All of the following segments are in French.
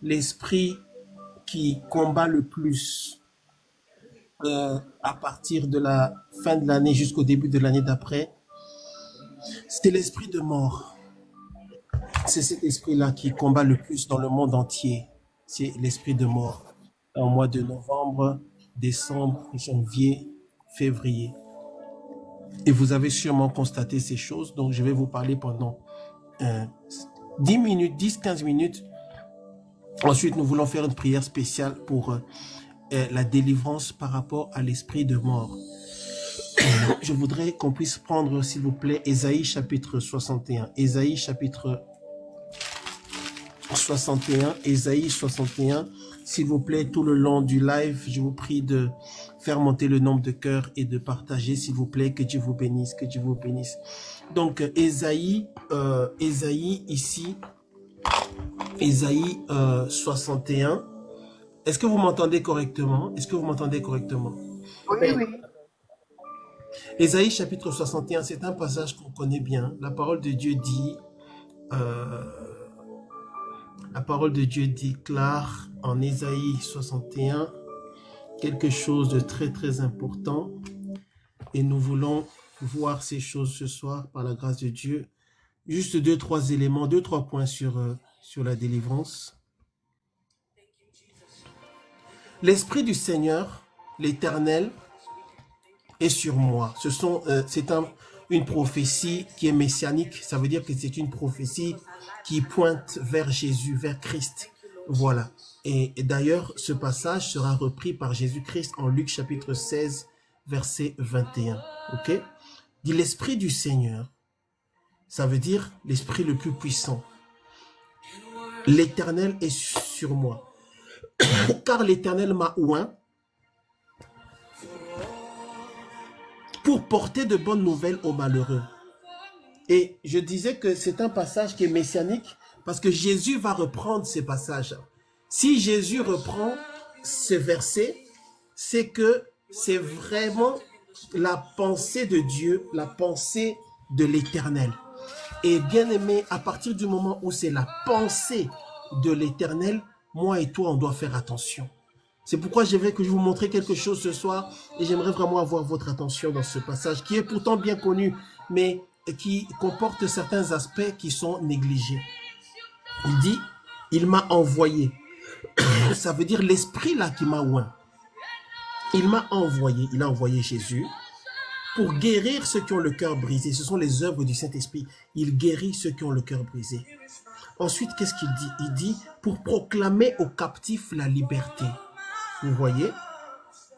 l'esprit qui combat le plus à partir de la fin de l'année jusqu'au début de l'année d'après, c'est l'esprit de mort. C'est cet esprit-là qui combat le plus dans le monde entier. C'est l'esprit de mort. En mois de novembre, décembre, janvier, février. Et vous avez sûrement constaté ces choses, donc je vais vous parler pendant 10 minutes, 10-15 minutes. Ensuite, nous voulons faire une prière spéciale pour la délivrance par rapport à l'esprit de mort. Je voudrais qu'on puisse prendre, s'il vous plaît, Ésaïe chapitre 61. Ésaïe chapitre 61, Ésaïe 61. S'il vous plaît, tout le long du live, je vous prie de faire monter le nombre de cœurs et de partager, s'il vous plaît. Que Dieu vous bénisse, que Dieu vous bénisse. Donc, Ésaïe ici, Ésaïe 61. Est-ce que vous m'entendez correctement? Est-ce que vous m'entendez correctement? Oui, oui. Ésaïe chapitre 61, c'est un passage qu'on connaît bien. La parole de Dieu déclare en Ésaïe 61 quelque chose de très très important. Et nous voulons voir ces choses ce soir par la grâce de Dieu. Juste 2-3 éléments, 2-3 points sur la délivrance. L'Esprit du Seigneur, l'Éternel, est sur moi. C'est une prophétie qui est messianique. Ça veut dire que c'est une prophétie qui pointe vers Jésus, vers Christ. Voilà. Et d'ailleurs, ce passage sera repris par Jésus-Christ en Luc chapitre 16, verset 21. Ok? Dit l'Esprit du Seigneur. Ça veut dire l'Esprit le plus puissant. L'Éternel est sur moi. Car l'Éternel m'a oint pour porter de bonnes nouvelles aux malheureux. Et je disais que c'est un passage qui est messianique parce que Jésus va reprendre ces passages. Si Jésus reprend ce verset, c'est que c'est vraiment la pensée de Dieu, la pensée de l'Éternel. Et bien aimé, à partir du moment où c'est la pensée de l'Éternel, moi et toi, on doit faire attention. C'est pourquoi je vais vous montrer quelque chose ce soir et j'aimerais vraiment avoir votre attention dans ce passage qui est pourtant bien connu, mais qui comporte certains aspects qui sont négligés. Il dit, il m'a envoyé. Ça veut dire l'esprit là qui m'a oint. Il m'a envoyé, il a envoyé Jésus pour guérir ceux qui ont le cœur brisé. Ce sont les œuvres du Saint-Esprit. Il guérit ceux qui ont le cœur brisé. Ensuite, qu'est-ce qu'il dit? Il dit pour proclamer aux captifs la liberté. Vous voyez?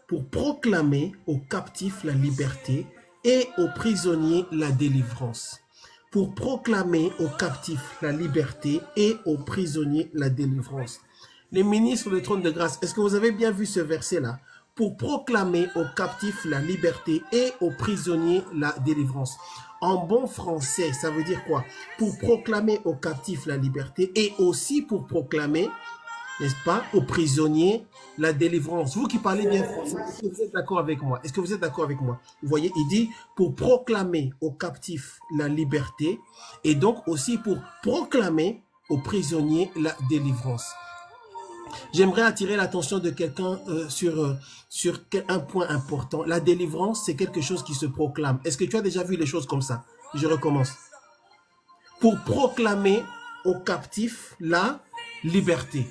Pour proclamer aux captifs la liberté et aux prisonniers la délivrance. Pour proclamer aux captifs la liberté et aux prisonniers la délivrance. Les ministres du trône de grâce, est-ce que vous avez bien vu ce verset-là? Pour proclamer aux captifs la liberté et aux prisonniers la délivrance. En bon français, ça veut dire quoi? Pour proclamer aux captifs la liberté et aussi pour proclamer, n'est-ce pas, aux prisonniers la délivrance. Vous qui parlez bien français, est-ce que vous êtes d'accord avec moi? Est-ce que vous êtes d'accord avec moi? Vous voyez, il dit pour proclamer aux captifs la liberté et donc aussi pour proclamer aux prisonniers la délivrance. J'aimerais attirer l'attention de quelqu'un sur un point important. La délivrance, c'est quelque chose qui se proclame. Est-ce que tu as déjà vu les choses comme ça? Je recommence. Pour proclamer aux captifs la liberté.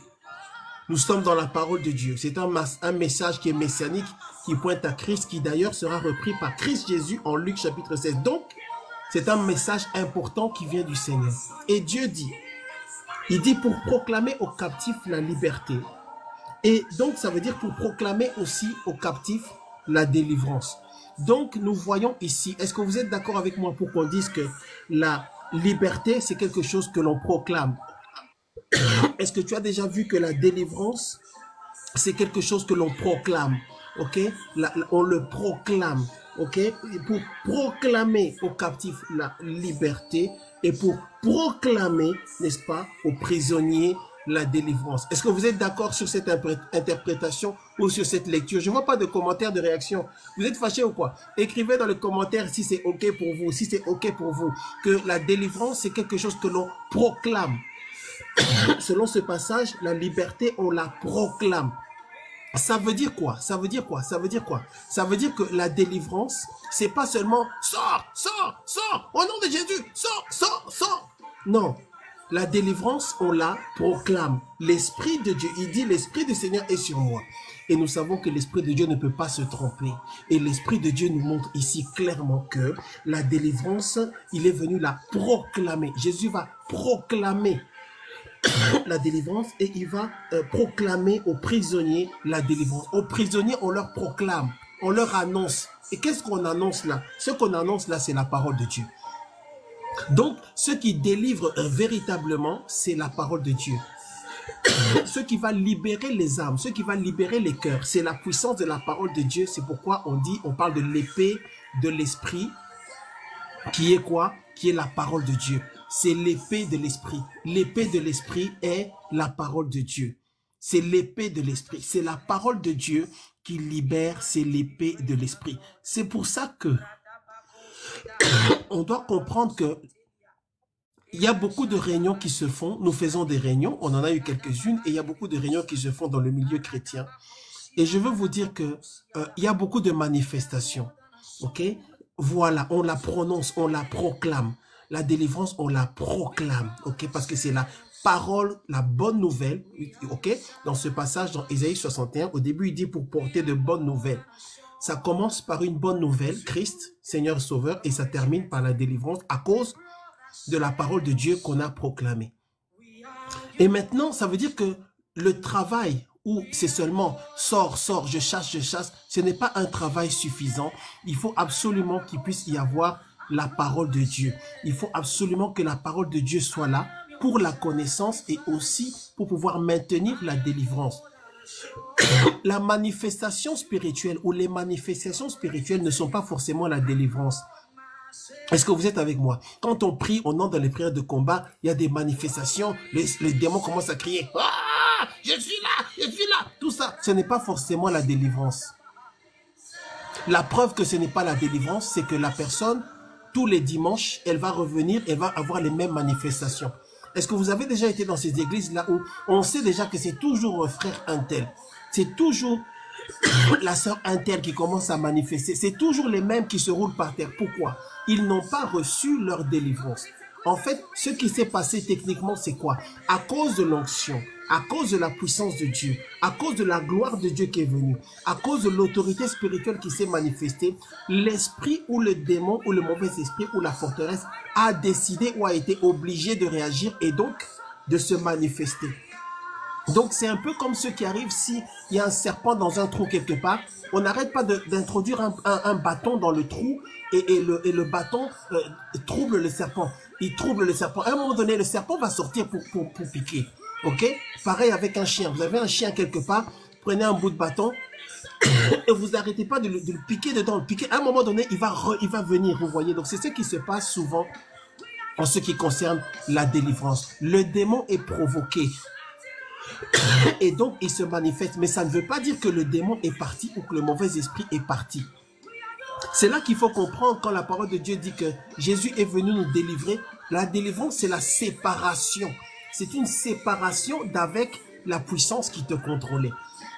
Nous sommes dans la parole de Dieu. C'est un message qui est messianique, qui pointe à Christ, qui d'ailleurs sera repris par Christ Jésus en Luc chapitre 16. Donc, c'est un message important qui vient du Seigneur. Et Dieu dit, il dit pour proclamer aux captifs la liberté. Et donc, ça veut dire pour proclamer aussi aux captifs la délivrance. Donc, nous voyons ici, est-ce que vous êtes d'accord avec moi pour qu'on dise que la liberté, c'est quelque chose que l'on proclame? Est-ce que tu as déjà vu que la délivrance, c'est quelque chose que l'on proclame? Ok, on le proclame. Ok, et pour proclamer aux captifs la liberté et pour proclamer, n'est-ce pas, aux prisonniers la délivrance. Est-ce que vous êtes d'accord sur cette interprétation ou sur cette lecture? Je ne vois pas de commentaires, de réaction. Vous êtes fâché ou quoi? Écrivez dans les commentaires si c'est ok pour vous, si c'est ok pour vous, que la délivrance, c'est quelque chose que l'on proclame. selon ce passage, la liberté, on la proclame. Ça veut dire quoi? Ça veut dire quoi? Ça veut dire quoi? Ça veut dire que la délivrance, c'est pas seulement sors, sors, sors, au nom de Jésus, sors, sors, sors. Non. La délivrance, on la proclame. L'Esprit de Dieu, il dit, l'Esprit du Seigneur est sur moi. Et nous savons que l'Esprit de Dieu ne peut pas se tromper. Et l'Esprit de Dieu nous montre ici clairement que la délivrance, il est venu la proclamer. Jésus va proclamer la délivrance et il va proclamer aux prisonniers la délivrance. Aux prisonniers, on leur proclame, on leur annonce. Et qu'est-ce qu'on annonce là? Ce qu'on annonce là, c'est la parole de Dieu. Donc, ce qui délivre véritablement, c'est la parole de Dieu. Ce qui va libérer les âmes, ce qui va libérer les cœurs, c'est la puissance de la parole de Dieu. C'est pourquoi on parle de l'épée de l'esprit, qui est quoi? Qui est la parole de Dieu. C'est l'épée de l'esprit. L'épée de l'esprit est la parole de Dieu. C'est l'épée de l'esprit. C'est la parole de Dieu qui libère, c'est l'épée de l'esprit. C'est pour ça que on doit comprendre que il y a beaucoup de réunions qui se font. Nous faisons des réunions, on en a eu quelques-unes, et il y a beaucoup de réunions qui se font dans le milieu chrétien. Et je veux vous dire que il y a beaucoup de manifestations. Ok? Voilà, on la prononce, on la proclame. La délivrance, on la proclame. Ok? Parce que c'est la parole, la bonne nouvelle. Ok? Dans ce passage, dans Ésaïe 61, au début, il dit pour porter de bonnes nouvelles. Ça commence par une bonne nouvelle, Christ, Seigneur Sauveur, et ça termine par la délivrance à cause de la parole de Dieu qu'on a proclamée. Et maintenant, ça veut dire que le travail où c'est seulement sors, sors, je chasse, ce n'est pas un travail suffisant. Il faut absolument qu'il puisse y avoir la parole de Dieu. Il faut absolument que la parole de Dieu soit là pour la connaissance et aussi pour pouvoir maintenir la délivrance. La manifestation spirituelle ou les manifestations spirituelles ne sont pas forcément la délivrance. Est-ce que vous êtes avec moi? Quand on prie, on entre dans les prières de combat, il y a des manifestations, les démons commencent à crier. Ah, je suis là, tout ça. Ce n'est pas forcément la délivrance. La preuve que ce n'est pas la délivrance, c'est que la personne, tous les dimanches, elle va revenir, elle va avoir les mêmes manifestations. Est-ce que vous avez déjà été dans ces églises-là où on sait déjà que c'est toujours frère un tel, c'est toujours la sœur un tel qui commence à manifester, c'est toujours les mêmes qui se roulent par terre. Pourquoi? Ils n'ont pas reçu leur délivrance. En fait, ce qui s'est passé techniquement, c'est quoi? À cause de l'onction, à cause de la puissance de Dieu, à cause de la gloire de Dieu qui est venue, à cause de l'autorité spirituelle qui s'est manifestée, l'esprit ou le démon ou le mauvais esprit ou la forteresse a décidé ou a été obligé de réagir et donc de se manifester. Donc c'est un peu comme ce qui arrive s'il y a un serpent dans un trou quelque part. On n'arrête pas d'introduire un bâton dans le trou et le bâton trouble le serpent. Il trouble le serpent. À un moment donné, le serpent va sortir pour piquer. Ok? Pareil avec un chien. Vous avez un chien quelque part, prenez un bout de bâton et vous n'arrêtez pas de le piquer dedans. À un moment donné, il va venir, vous voyez. Donc c'est ce qui se passe souvent en ce qui concerne la délivrance. Le démon est provoqué. Et donc, il se manifeste. Mais ça ne veut pas dire que le démon est parti ou que le mauvais esprit est parti. C'est là qu'il faut comprendre quand la parole de Dieu dit que Jésus est venu nous délivrer. La délivrance, c'est la séparation. C'est une séparation d'avec la puissance qui te contrôlait.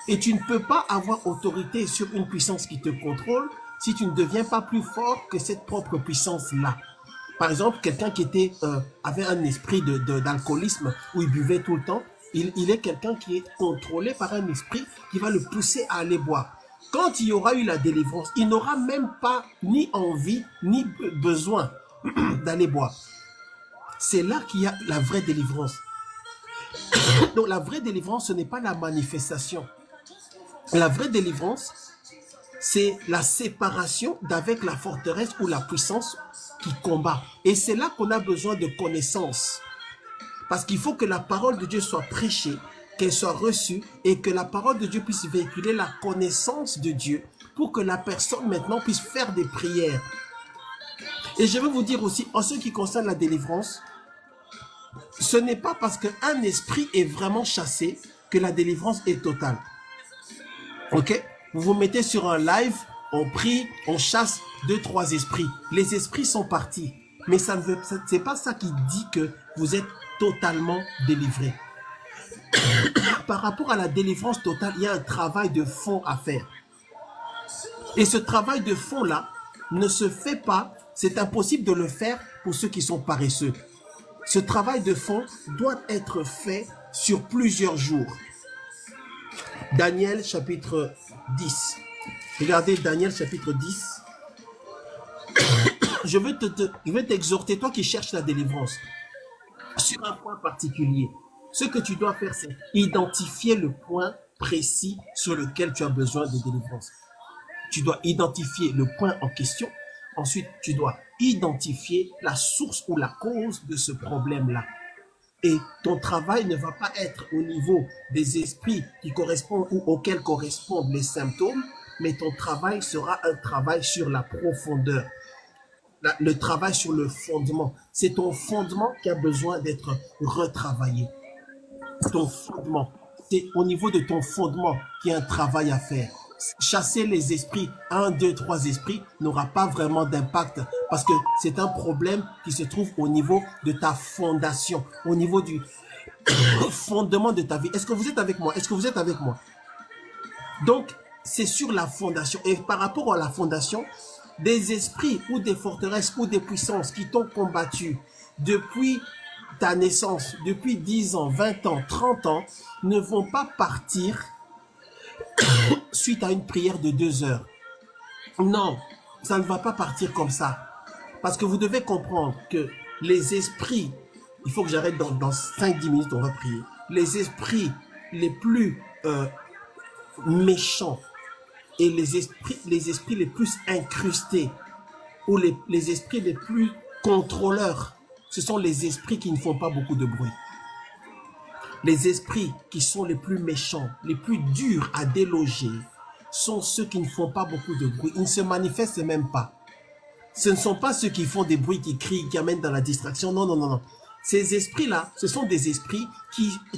Et tu ne peux pas avoir autorité sur une puissance qui te contrôle si tu ne deviens pas plus fort que cette propre puissance-là. Par exemple, quelqu'un qui avait un esprit d'alcoolisme où il buvait tout le temps, il est quelqu'un qui est contrôlé par un esprit qui va le pousser à aller boire. Quand il y aura eu la délivrance, il n'aura même pas ni envie, ni besoin d'aller boire. C'est là qu'il y a la vraie délivrance. Donc la vraie délivrance, ce n'est pas la manifestation. La vraie délivrance, c'est la séparation d'avec la forteresse ou la puissance qui combat. Et c'est là qu'on a besoin de connaissance. Parce qu'il faut que la parole de Dieu soit prêchée, qu'elle soit reçue et que la parole de Dieu puisse véhiculer la connaissance de Dieu pour que la personne maintenant puisse faire des prières. Et je veux vous dire aussi, en ce qui concerne la délivrance, ce n'est pas parce qu'un esprit est vraiment chassé que la délivrance est totale. Ok? Vous vous mettez sur un live, on prie, on chasse 2-3 esprits. Les esprits sont partis. Mais c'est pas ça qui dit que vous êtes totalement délivré. Par rapport à la délivrance totale, il y a un travail de fond à faire. Et ce travail de fond-là ne se fait pas, c'est impossible de le faire pour ceux qui sont paresseux. Ce travail de fond doit être fait sur plusieurs jours. Daniel chapitre 10. Regardez Daniel chapitre 10. Je veux t'exhorter, toi qui cherches la délivrance, sur un point particulier. Ce que tu dois faire, c'est identifier le point précis sur lequel tu as besoin de délivrance. Tu dois identifier le point en question. Ensuite, tu dois identifier la source ou la cause de ce problème-là. Et ton travail ne va pas être au niveau des esprits qui correspondent ou auxquels correspondent les symptômes, mais ton travail sera un travail sur la profondeur. Le travail sur le fondement. C'est ton fondement qui a besoin d'être retravaillé. Ton fondement. C'est au niveau de ton fondement qu'il y a un travail à faire. Chasser les esprits, 1, 2, 3 esprits, n'aura pas vraiment d'impact parce que c'est un problème qui se trouve au niveau de ta fondation, au niveau du fondement de ta vie. Est-ce que vous êtes avec moi? Est-ce que vous êtes avec moi? Donc, c'est sur la fondation. Et par rapport à la fondation, des esprits ou des forteresses ou des puissances qui t'ont combattu depuis ta naissance, depuis 10 ans, 20 ans, 30 ans, ne vont pas partir suite à une prière de 2 heures. Non, ça ne va pas partir comme ça. Parce que vous devez comprendre que les esprits, il faut que j'arrête dans 5-10 minutes, on va prier. Les esprits les plus méchants et les esprits les plus incrustés ou les esprits les plus contrôleurs, ce sont les esprits qui ne font pas beaucoup de bruit. Les esprits qui sont les plus méchants, les plus durs à déloger, sont ceux qui ne font pas beaucoup de bruit. Ils ne se manifestent même pas. Ce ne sont pas ceux qui font des bruits, qui crient, qui amènent dans la distraction. Non, non, non, non. Ces esprits-là, ce sont des esprits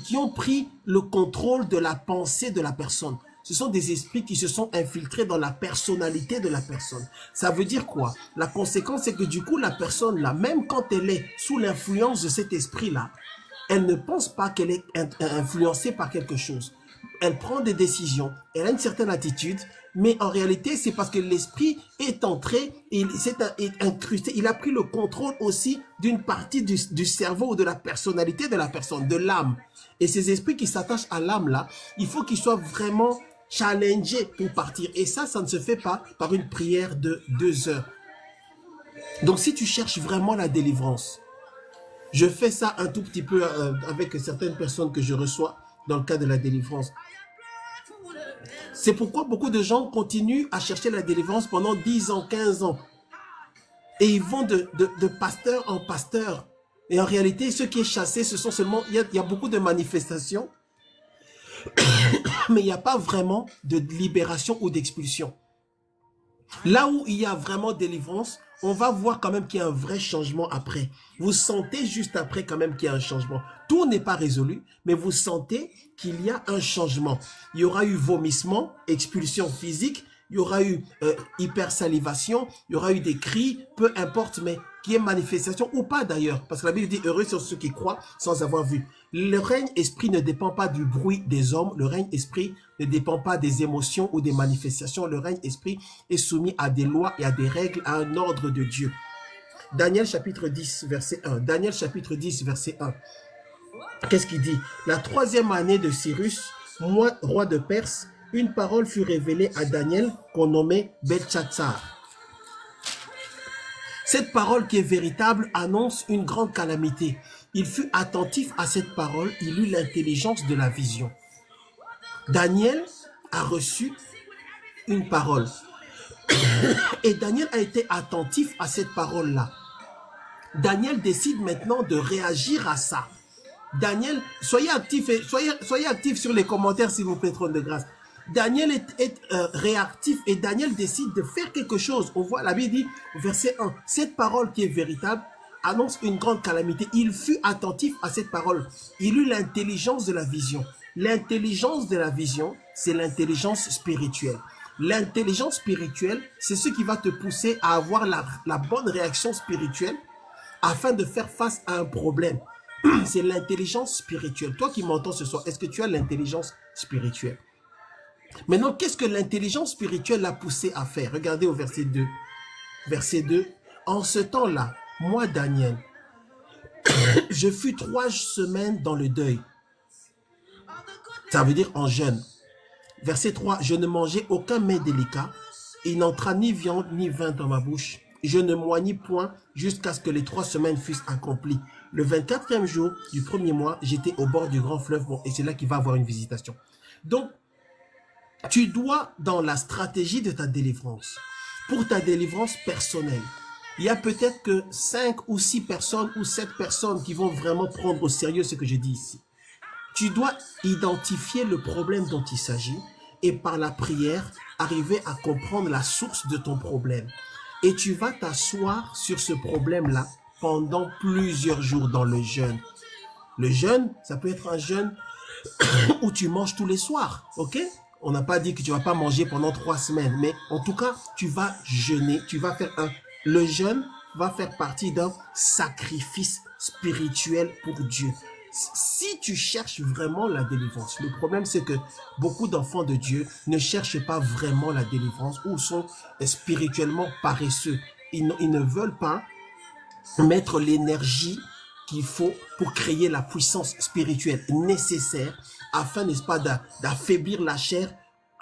qui ont pris le contrôle de la pensée de la personne. Ce sont des esprits qui se sont infiltrés dans la personnalité de la personne. Ça veut dire quoi? La conséquence, c'est que du coup, la personne-là, même quand elle est sous l'influence de cet esprit-là, elle ne pense pas qu'elle est influencée par quelque chose. Elle prend des décisions, elle a une certaine attitude, mais en réalité, c'est parce que l'esprit est entré, et il s'est incrusté, il a pris le contrôle aussi d'une partie du cerveau ou de la personnalité de la personne, de l'âme. Et ces esprits qui s'attachent à l'âme-là, il faut qu'ils soient vraiment challengés pour partir. Et ça ne se fait pas par une prière de 2 heures. Donc si tu cherches vraiment la délivrance, je fais ça un tout petit peu avec certaines personnes que je reçois dans le cas de la délivrance. C'est pourquoi beaucoup de gens continuent à chercher la délivrance pendant 10 ans, 15 ans. Et ils vont de pasteur en pasteur. Et en réalité, ce qui est chassé, ce sont seulement... Il y a beaucoup de manifestations, mais il n'y a pas vraiment de libération ou d'expulsion. Là où il y a vraiment délivrance, on va voir quand même qu'il y a un vrai changement après. Vous sentez juste après quand même qu'il y a un changement. Tout n'est pas résolu, mais vous sentez qu'il y a un changement. Il y aura eu vomissement, expulsion physique, il y aura eu hypersalivation, il y aura eu des cris, peu importe, mais qu'il y ait manifestation ou pas d'ailleurs. Parce que la Bible dit, heureux sont ceux qui croient sans avoir vu. Le règne esprit ne dépend pas du bruit des hommes. Le règne esprit ne dépend pas des émotions ou des manifestations. Le règne esprit est soumis à des lois et à des règles, à un ordre de Dieu. Daniel chapitre 10, verset 1. Daniel chapitre 10, verset 1. Qu'est-ce qu'il dit? La 3e année de Cyrus, moi, roi de Perse, une parole fut révélée à Daniel qu'on nommait Beltchatsar. Cette parole qui est véritable annonce une grande calamité. Il fut attentif à cette parole, il eut l'intelligence de la vision. Daniel a reçu une parole. Et Daniel a été attentif à cette parole-là. Daniel décide maintenant de réagir à ça. Daniel, soyez actifs sur les commentaires s'il vous plaît, trône de grâce. Daniel est réactif et Daniel décide de faire quelque chose. On voit, la Bible dit, verset 1, cette parole qui est véritable annonce une grande calamité. Il fut attentif à cette parole. Il eut l'intelligence de la vision. L'intelligence de la vision, c'est l'intelligence spirituelle. L'intelligence spirituelle, c'est ce qui va te pousser à avoir la bonne réaction spirituelle afin de faire face à un problème. c'est l'intelligence spirituelle. Toi qui m'entends ce soir, est-ce que tu as l'intelligence spirituelle? Maintenant, qu'est-ce que l'intelligence spirituelle l'a poussé à faire? Regardez au verset 2. Verset 2. En ce temps-là, moi, Daniel, je fus 3 semaines dans le deuil. Ça veut dire en jeûne. Verset 3. Je ne mangeai aucun mets délicat. Il n'entra ni viande ni vin dans ma bouche. Je ne m'oignis point jusqu'à ce que les 3 semaines fussent accomplies. Le 24e jour du premier mois, j'étais au bord du grand fleuve. Bon, et c'est là qu'il va avoir une visitation. Donc, tu dois, dans la stratégie de ta délivrance, pour ta délivrance personnelle, il y a peut-être que 5 ou 6 personnes ou 7 personnes qui vont vraiment prendre au sérieux ce que je dis ici. Tu dois identifier le problème dont il s'agit et par la prière, arriver à comprendre la source de ton problème. Et tu vas t'asseoir sur ce problème-là pendant plusieurs jours dans le jeûne. Le jeûne, ça peut être un jeûne où tu manges tous les soirs, ok? On n'a pas dit que tu ne vas pas manger pendant 3 semaines, mais en tout cas, tu vas jeûner, tu vas faire le jeûne va faire partie d'un sacrifice spirituel pour Dieu. Si tu cherches vraiment la délivrance, le problème c'est que beaucoup d'enfants de Dieu ne cherchent pas vraiment la délivrance ou sont spirituellement paresseux. Ils ne veulent pas mettre l'énergie qu'il faut pour créer la puissance spirituelle nécessaire afin, n'est-ce pas, d'affaiblir la chair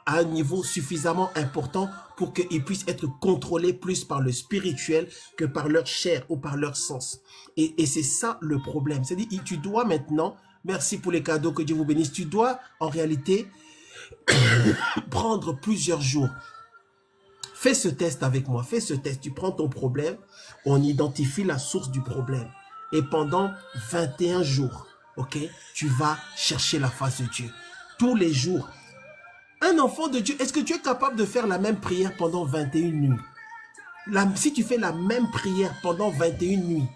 à un niveau suffisamment important pour qu'ils puissent être contrôlés plus par le spirituel que par leur chair ou par leur sens. Et c'est ça le problème. C'est-à-dire, tu dois maintenant, merci pour les cadeaux, que Dieu vous bénisse, tu dois en réalité prendre plusieurs jours. Fais ce test avec moi, fais ce test. Tu prends ton problème, on identifie la source du problème. Et pendant 21 jours, ok, tu vas chercher la face de Dieu. Tous les jours. Un enfant de Dieu, est-ce que tu es capable de faire la même prière pendant 21 nuits? Si tu fais la même prière pendant 21 nuits,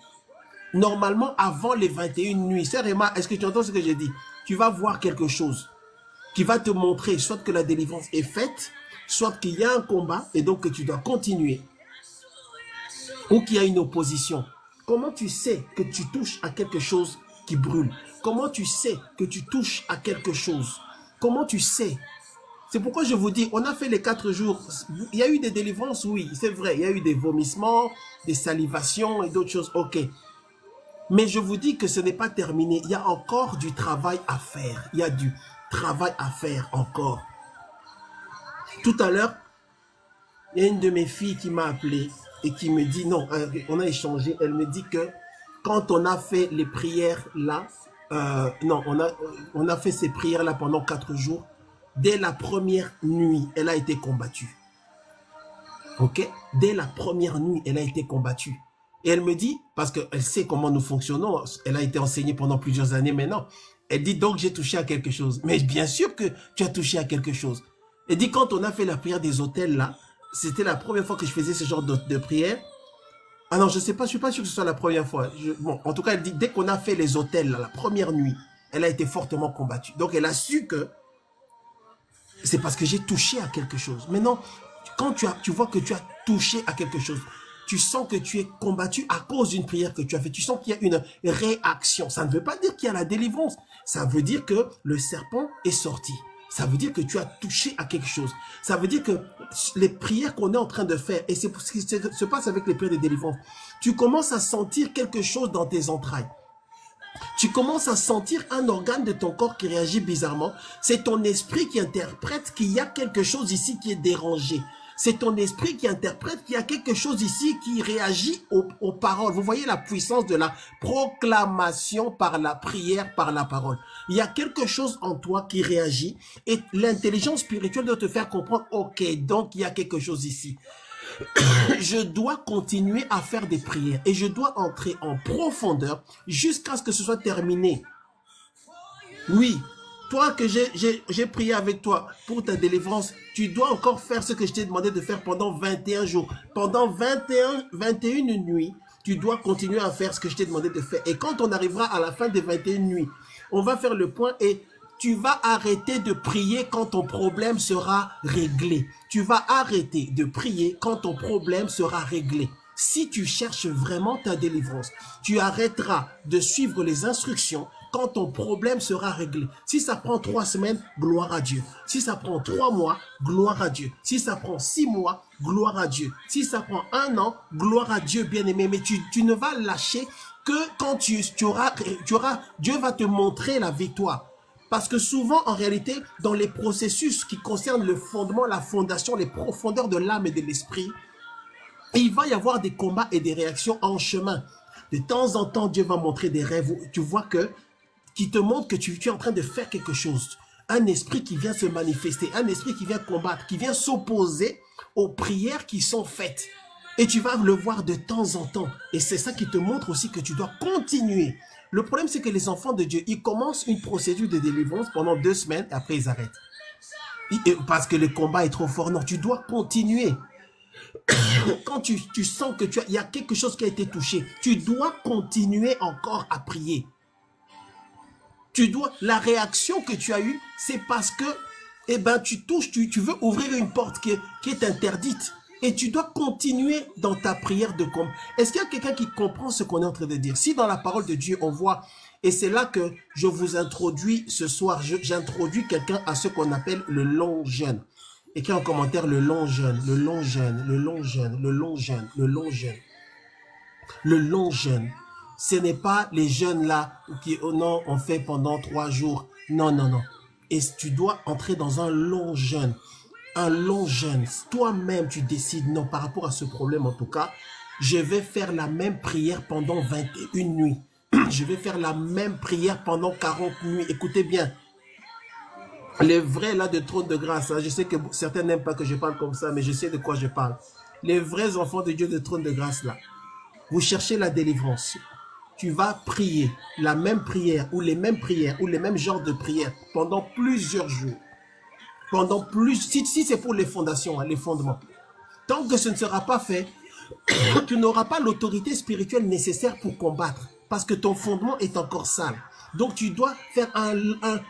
normalement avant les 21 nuits, sœur Emma, est-ce que tu entends ce que j'ai dit? Tu vas voir quelque chose qui va te montrer soit que la délivrance est faite, soit qu'il y a un combat et donc que tu dois continuer, ou qu'il y a une opposition. Comment tu sais que tu touches à quelque chose qui brûle? Comment tu sais que tu touches à quelque chose? Comment tu sais? C'est pourquoi je vous dis, on a fait les 4 jours. Il y a eu des délivrances, oui, c'est vrai. Il y a eu des vomissements, des salivations et d'autres choses, ok. Mais je vous dis que ce n'est pas terminé. Il y a encore du travail à faire. Il y a du travail à faire encore. Tout à l'heure, il y a une de mes filles qui m'a appelé et qui me dit, non, on a échangé, elle me dit que quand on a fait les prières là, non, on a fait ces prières là pendant 4 jours, dès la première nuit, elle a été combattue. Ok? Dès la première nuit, elle a été combattue. Et elle me dit, parce qu'elle sait comment nous fonctionnons, elle a été enseignée pendant plusieurs années maintenant, elle dit donc j'ai touché à quelque chose. Mais bien sûr que tu as touché à quelque chose. Elle dit quand on a fait la prière des autels là, c'était la première fois que je faisais ce genre de prière. Ah non, je sais pas, je suis pas sûr que ce soit la première fois. Bon, en tout cas, elle dit dès qu'on a fait les autels là, la première nuit, elle a été fortement combattue. Donc elle a su que c'est parce que j'ai touché à quelque chose. Maintenant, quand tu vois que tu as touché à quelque chose, tu sens que tu es combattu à cause d'une prière que tu as faite. Tu sens qu'il y a une réaction. Ça ne veut pas dire qu'il y a la délivrance. Ça veut dire que le serpent est sorti. Ça veut dire que tu as touché à quelque chose. Ça veut dire que les prières qu'on est en train de faire, et c'est ce qui se passe avec les prières de délivrance, tu commences à sentir quelque chose dans tes entrailles. Tu commences à sentir un organe de ton corps qui réagit bizarrement. C'est ton esprit qui interprète qu'il y a quelque chose ici qui est dérangé. C'est ton esprit qui interprète qu'il y a quelque chose ici qui réagit aux paroles. Vous voyez la puissance de la proclamation par la prière, par la parole. Il y a quelque chose en toi qui réagit et l'intelligence spirituelle doit te faire comprendre, ok, donc il y a quelque chose ici. Je dois continuer à faire des prières et je dois entrer en profondeur jusqu'à ce que ce soit terminé. Oui, toi que j'ai prié avec toi pour ta délivrance, tu dois encore faire ce que je t'ai demandé de faire pendant 21 jours. Pendant 21 nuits, tu dois continuer à faire ce que je t'ai demandé de faire. Et quand on arrivera à la fin des 21 nuits, on va faire le point et tu vas arrêter de prier quand ton problème sera réglé. Tu vas arrêter de prier quand ton problème sera réglé. Si tu cherches vraiment ta délivrance, tu arrêteras de suivre les instructions quand ton problème sera réglé. Si ça prend 3 semaines, gloire à Dieu. Si ça prend 3 mois, gloire à Dieu. Si ça prend 6 mois, gloire à Dieu. Si ça prend 1 an, gloire à Dieu, bien-aimé. Mais tu ne vas lâcher que quand Dieu va te montrer la victoire. Parce que souvent, en réalité, dans les processus qui concernent le fondement, la fondation, les profondeurs de l'âme et de l'esprit, il va y avoir des combats et des réactions en chemin. De temps en temps, Dieu va montrer des rêves où tu vois qui te montre que tu es en train de faire quelque chose. Un esprit qui vient se manifester, un esprit qui vient combattre, qui vient s'opposer aux prières qui sont faites. Et tu vas le voir de temps en temps. Et c'est ça qui te montre aussi que tu dois continuer. Le problème, c'est que les enfants de Dieu, ils commencent une procédure de délivrance pendant 2 semaines, et après ils arrêtent. Parce que le combat est trop fort. Non, tu dois continuer. Quand tu sens que il y a quelque chose qui a été touché, tu dois continuer encore à prier. La réaction que tu as eue, c'est parce que tu veux ouvrir une porte qui est interdite. Et tu dois continuer dans ta prière de combat. Est-ce qu'il y a quelqu'un qui comprend ce qu'on est en train de dire? Si dans la parole de Dieu, on voit, et c'est là que je vous introduis ce soir, j'introduis quelqu'un à ce qu'on appelle le long jeûne. Écris en commentaire le long jeûne, le long jeûne, le long jeûne, le long jeûne, le long jeûne. Le long jeûne. Ce n'est pas les jeûnes là qui, oh non, on fait pendant 3 jours. Non, non, non. Et tu dois entrer dans un long jeûne. Un long jeûne. Toi-même, tu décides, non, par rapport à ce problème en tout cas, je vais faire la même prière pendant 21 nuits. Je vais faire la même prière pendant 40 nuits. Écoutez bien. Les vrais là de trône de grâce, hein, je sais que certains n'aiment pas que je parle comme ça, mais je sais de quoi je parle. Les vrais enfants de Dieu de trône de grâce là, vous cherchez la délivrance. Tu vas prier la même prière ou les mêmes prières ou les mêmes genres de prières pendant plusieurs jours. Si c'est pour les fondations, hein, les fondements. Tant que ce ne sera pas fait, tu n'auras pas l'autorité spirituelle nécessaire pour combattre. Parce que ton fondement est encore sale. Donc tu dois faire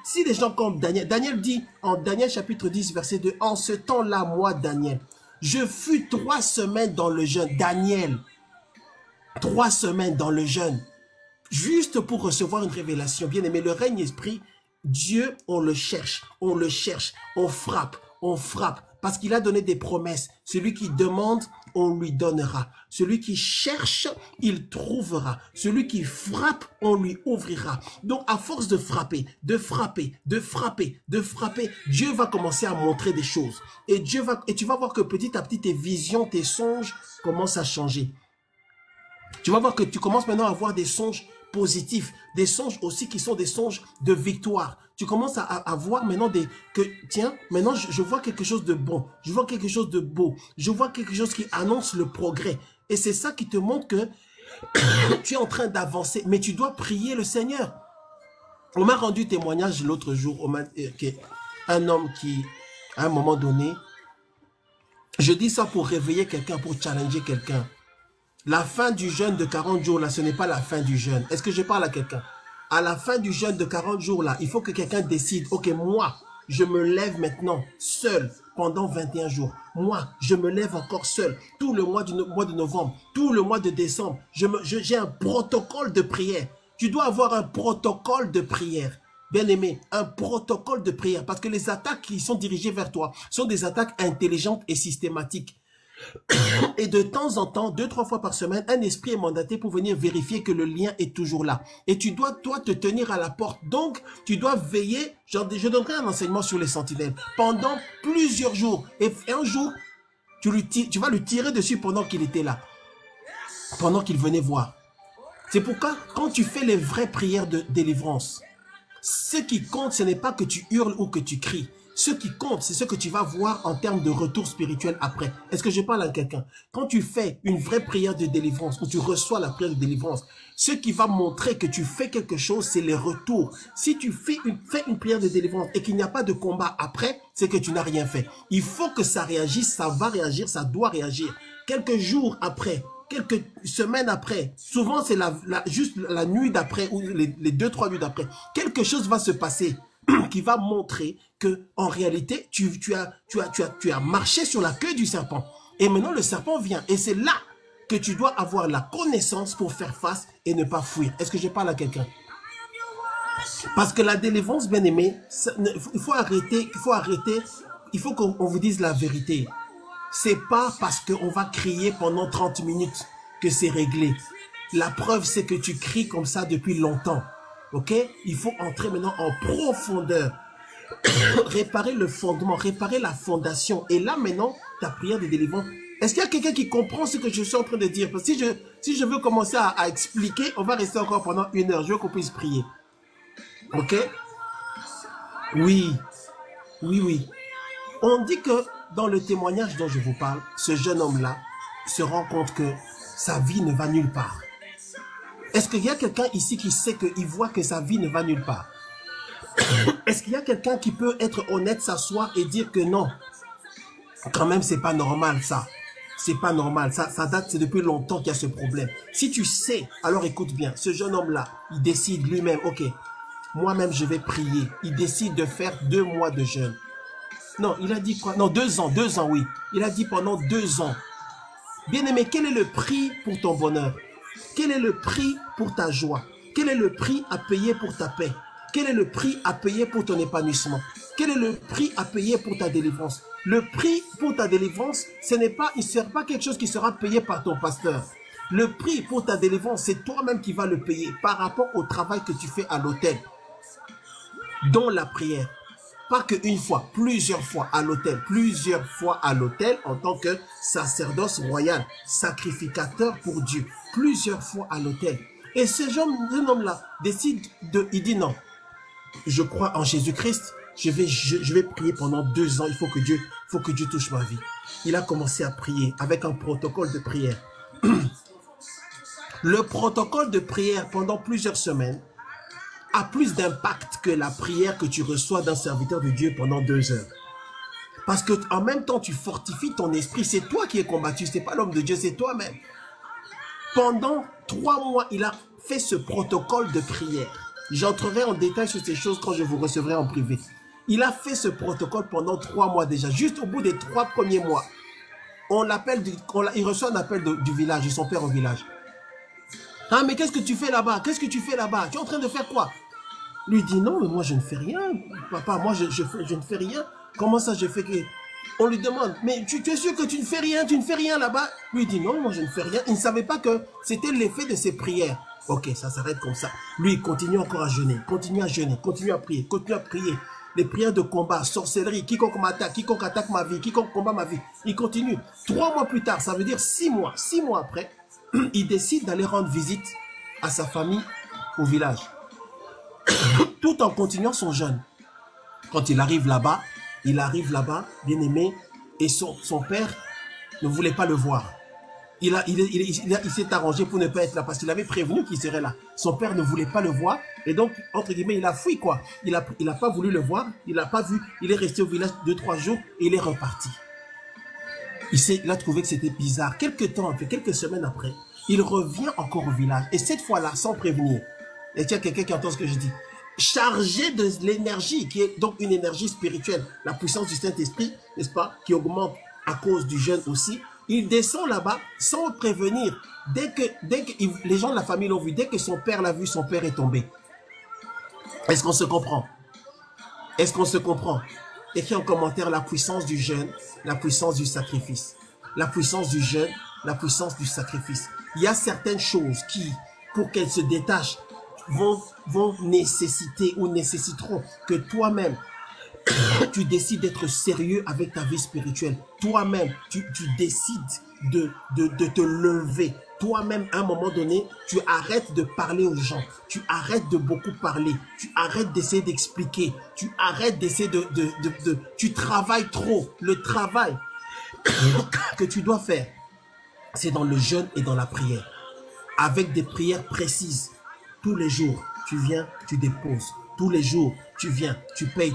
si les gens comme Daniel dit en Daniel chapitre 10 verset 2, en ce temps-là, moi Daniel, je fus 3 semaines dans le jeûne. Daniel, 3 semaines dans le jeûne. Juste pour recevoir une révélation. Bien aimé, le règne esprit, Dieu, on le cherche, on frappe, parce qu'il a donné des promesses. Celui qui demande, on lui donnera. Celui qui cherche, il trouvera. Celui qui frappe, on lui ouvrira. Donc, à force de frapper, Dieu va commencer à montrer des choses. Et tu vas voir que petit à petit, tes visions, tes songes commencent à changer. Tu vas voir que tu commences maintenant à avoir des songes positifs, des songes aussi qui sont des songes de victoire. Tu commences à voir maintenant maintenant je vois quelque chose de bon, je vois quelque chose de beau, je vois quelque chose qui annonce le progrès. Et c'est ça qui te montre que tu es en train d'avancer, mais tu dois prier le Seigneur. On m'a rendu témoignage l'autre jour, un homme qui, à un moment donné, je dis ça pour réveiller quelqu'un, pour challenger quelqu'un. La fin du jeûne de 40 jours, là, ce n'est pas la fin du jeûne. Est-ce que je parle à quelqu'un? À la fin du jeûne de 40 jours, là, il faut que quelqu'un décide, ok, moi, je me lève maintenant, seul, pendant 21 jours. Moi, je me lève encore seul, tout le mois de novembre, tout le mois de décembre. J'ai un protocole de prière. Tu dois avoir un protocole de prière. Bien aimé, un protocole de prière. Parce que les attaques qui sont dirigées vers toi sont des attaques intelligentes et systématiques. Et de temps en temps, 2-3 fois par semaine, un esprit est mandaté pour venir vérifier que le lien est toujours là. Et tu dois, toi, te tenir à la porte. Donc, tu dois veiller. Je donnerai un enseignement sur les sentinelles pendant plusieurs jours. Et un jour, tu vas lui tirer dessus pendant qu'il était là. Pendant qu'il venait voir. C'est pourquoi, quand tu fais les vraies prières de délivrance, ce qui compte, ce n'est pas que tu hurles ou que tu cries. Ce qui compte, c'est ce que tu vas voir en termes de retour spirituel après. Est-ce que je parle à quelqu'un? Quand tu fais une vraie prière de délivrance, ou tu reçois la prière de délivrance, ce qui va montrer que tu fais quelque chose, c'est les retours. Si tu fais une prière de délivrance et qu'il n'y a pas de combat après, c'est que tu n'as rien fait. Il faut que ça réagisse, ça va réagir, ça doit réagir. Quelques jours après, quelques semaines après, souvent c'est juste la nuit d'après ou les 2-3 nuits d'après, quelque chose va se passer qui va montrer que en réalité tu as marché sur la queue du serpent et maintenant le serpent vient et c'est là que tu dois avoir la connaissance pour faire face et ne pas fuir. Est-ce que je parle à quelqu'un? Parce que la délivrance, bien aimé, il faut arrêter, il faut qu'on vous dise la vérité. C'est pas parce qu'on va crier pendant 30 minutes que c'est réglé. La preuve, c'est que tu cries comme ça depuis longtemps. Ok? Il faut entrer maintenant en profondeur. Réparer le fondement, réparer la fondation. Et là, maintenant, ta prière de délivrance. Est-ce qu'il y a quelqu'un qui comprend ce que je suis en train de dire? Parce que si je veux commencer à expliquer, on va rester encore pendant 1 heure. Je veux qu'on puisse prier. Ok? Oui. Oui, oui. On dit que dans le témoignage dont je vous parle, ce jeune homme-là se rend compte que sa vie ne va nulle part. Est-ce qu'il y a quelqu'un ici qui sait qu'il voit que sa vie ne va nulle part? Est-ce qu'il y a quelqu'un qui peut être honnête, s'asseoir et dire que non? Quand même, c'est pas normal ça. C'est pas normal. Ça date, c'est depuis longtemps qu'il y a ce problème. Si tu sais, alors écoute bien. Ce jeune homme-là, il décide lui-même, ok, moi-même je vais prier. Il décide de faire 2 mois de jeûne. Non, il a dit quoi? Non, 2 ans, oui. Il a dit pendant 2 ans. Bien-aimé, quel est le prix pour ton bonheur? Quel est le prix pour ta joie? Quel est le prix à payer pour ta paix? Quel est le prix à payer pour ton épanouissement? Quel est le prix à payer pour ta délivrance? Le prix pour ta délivrance, il ne sera pas quelque chose qui sera payé par ton pasteur. Le prix pour ta délivrance, c'est toi-même qui vas le payer par rapport au travail que tu fais à l'autel, dont la prière. Pas qu'une fois, plusieurs fois à l'autel en tant que sacerdoce royal, sacrificateur pour Dieu, plusieurs fois à l'autel. Et ce jeune homme-là décide il dit non, je crois en Jésus-Christ, je vais prier pendant 2 ans, il faut que Dieu touche ma vie. Il a commencé à prier avec un protocole de prière. Le protocole de prière pendant plusieurs semaines a plus d'impact que la prière que tu reçois d'un serviteur de Dieu pendant 2 heures. Parce que en même temps, tu fortifies ton esprit. C'est toi qui es combattu, c'est pas l'homme de Dieu, c'est toi-même. Pendant 3 mois, il a fait ce protocole de prière. J'entrerai en détail sur ces choses quand je vous recevrai en privé. Il a fait ce protocole pendant 3 mois déjà. Juste au bout des 3 premiers mois, il reçoit un appel du village, de son père au village. Ah, mais qu'est-ce que tu fais là-bas? Qu'est-ce que tu fais là-bas? Tu es en train de faire quoi? Lui dit non, mais moi je ne fais rien. Papa, moi je ne fais rien. Comment ça je fais que... On lui demande, mais tu es sûr que tu ne fais rien là-bas? Lui dit non, moi je ne fais rien. Il ne savait pas que c'était l'effet de ses prières. Ok, ça s'arrête comme ça. Lui, il continue encore à jeûner, continue à prier, Les prières de combat, sorcellerie, quiconque m'attaque, quiconque attaque ma vie, quiconque combat ma vie. Il continue. 3 mois plus tard, ça veut dire 6 mois. 6 mois après, il décide d'aller rendre visite à sa famille au village. Tout en continuant son jeûne. Quand il arrive là-bas, bien aimé, et son père ne voulait pas le voir. Il s'est arrangé pour ne pas être là, parce qu'il avait prévenu qu'il serait là. Son père ne voulait pas le voir, et donc, entre guillemets, il a fui quoi. Il n'a pas voulu le voir, il n'a pas vu, il est resté au village 2-3 jours, et il est reparti. Il a trouvé que c'était bizarre. Quelques temps après, quelques semaines après, il revient encore au village, et cette fois-là, sans prévenir. Et tiens, quelqu'un qui entend ce que je dis. Chargé de l'énergie, qui est donc une énergie spirituelle, la puissance du Saint-Esprit, n'est-ce pas, qui augmente à cause du jeûne aussi. Il descend là-bas sans prévenir. Dès que les gens de la famille l'ont vu, dès que son père l'a vu, son père est tombé. Est-ce qu'on se comprend? Est-ce qu'on se comprend? Écris en commentaire la puissance du jeûne, la puissance du sacrifice. La puissance du jeûne, la puissance du sacrifice. Il y a certaines choses qui, pour qu'elles se détachent, vont nécessiter ou nécessiteront que toi-même, tu décides d'être sérieux avec ta vie spirituelle. Toi-même, tu décides de te lever. Toi-même, à un moment donné, tu arrêtes de parler aux gens. Tu arrêtes de beaucoup parler. Tu arrêtes d'essayer d'expliquer. Tu arrêtes d'essayer tu travailles trop. Le travail que tu dois faire, c'est dans le jeûne et dans la prière. Avec des prières précises. Tous les jours, tu viens, tu déposes. Tous les jours, tu viens, tu payes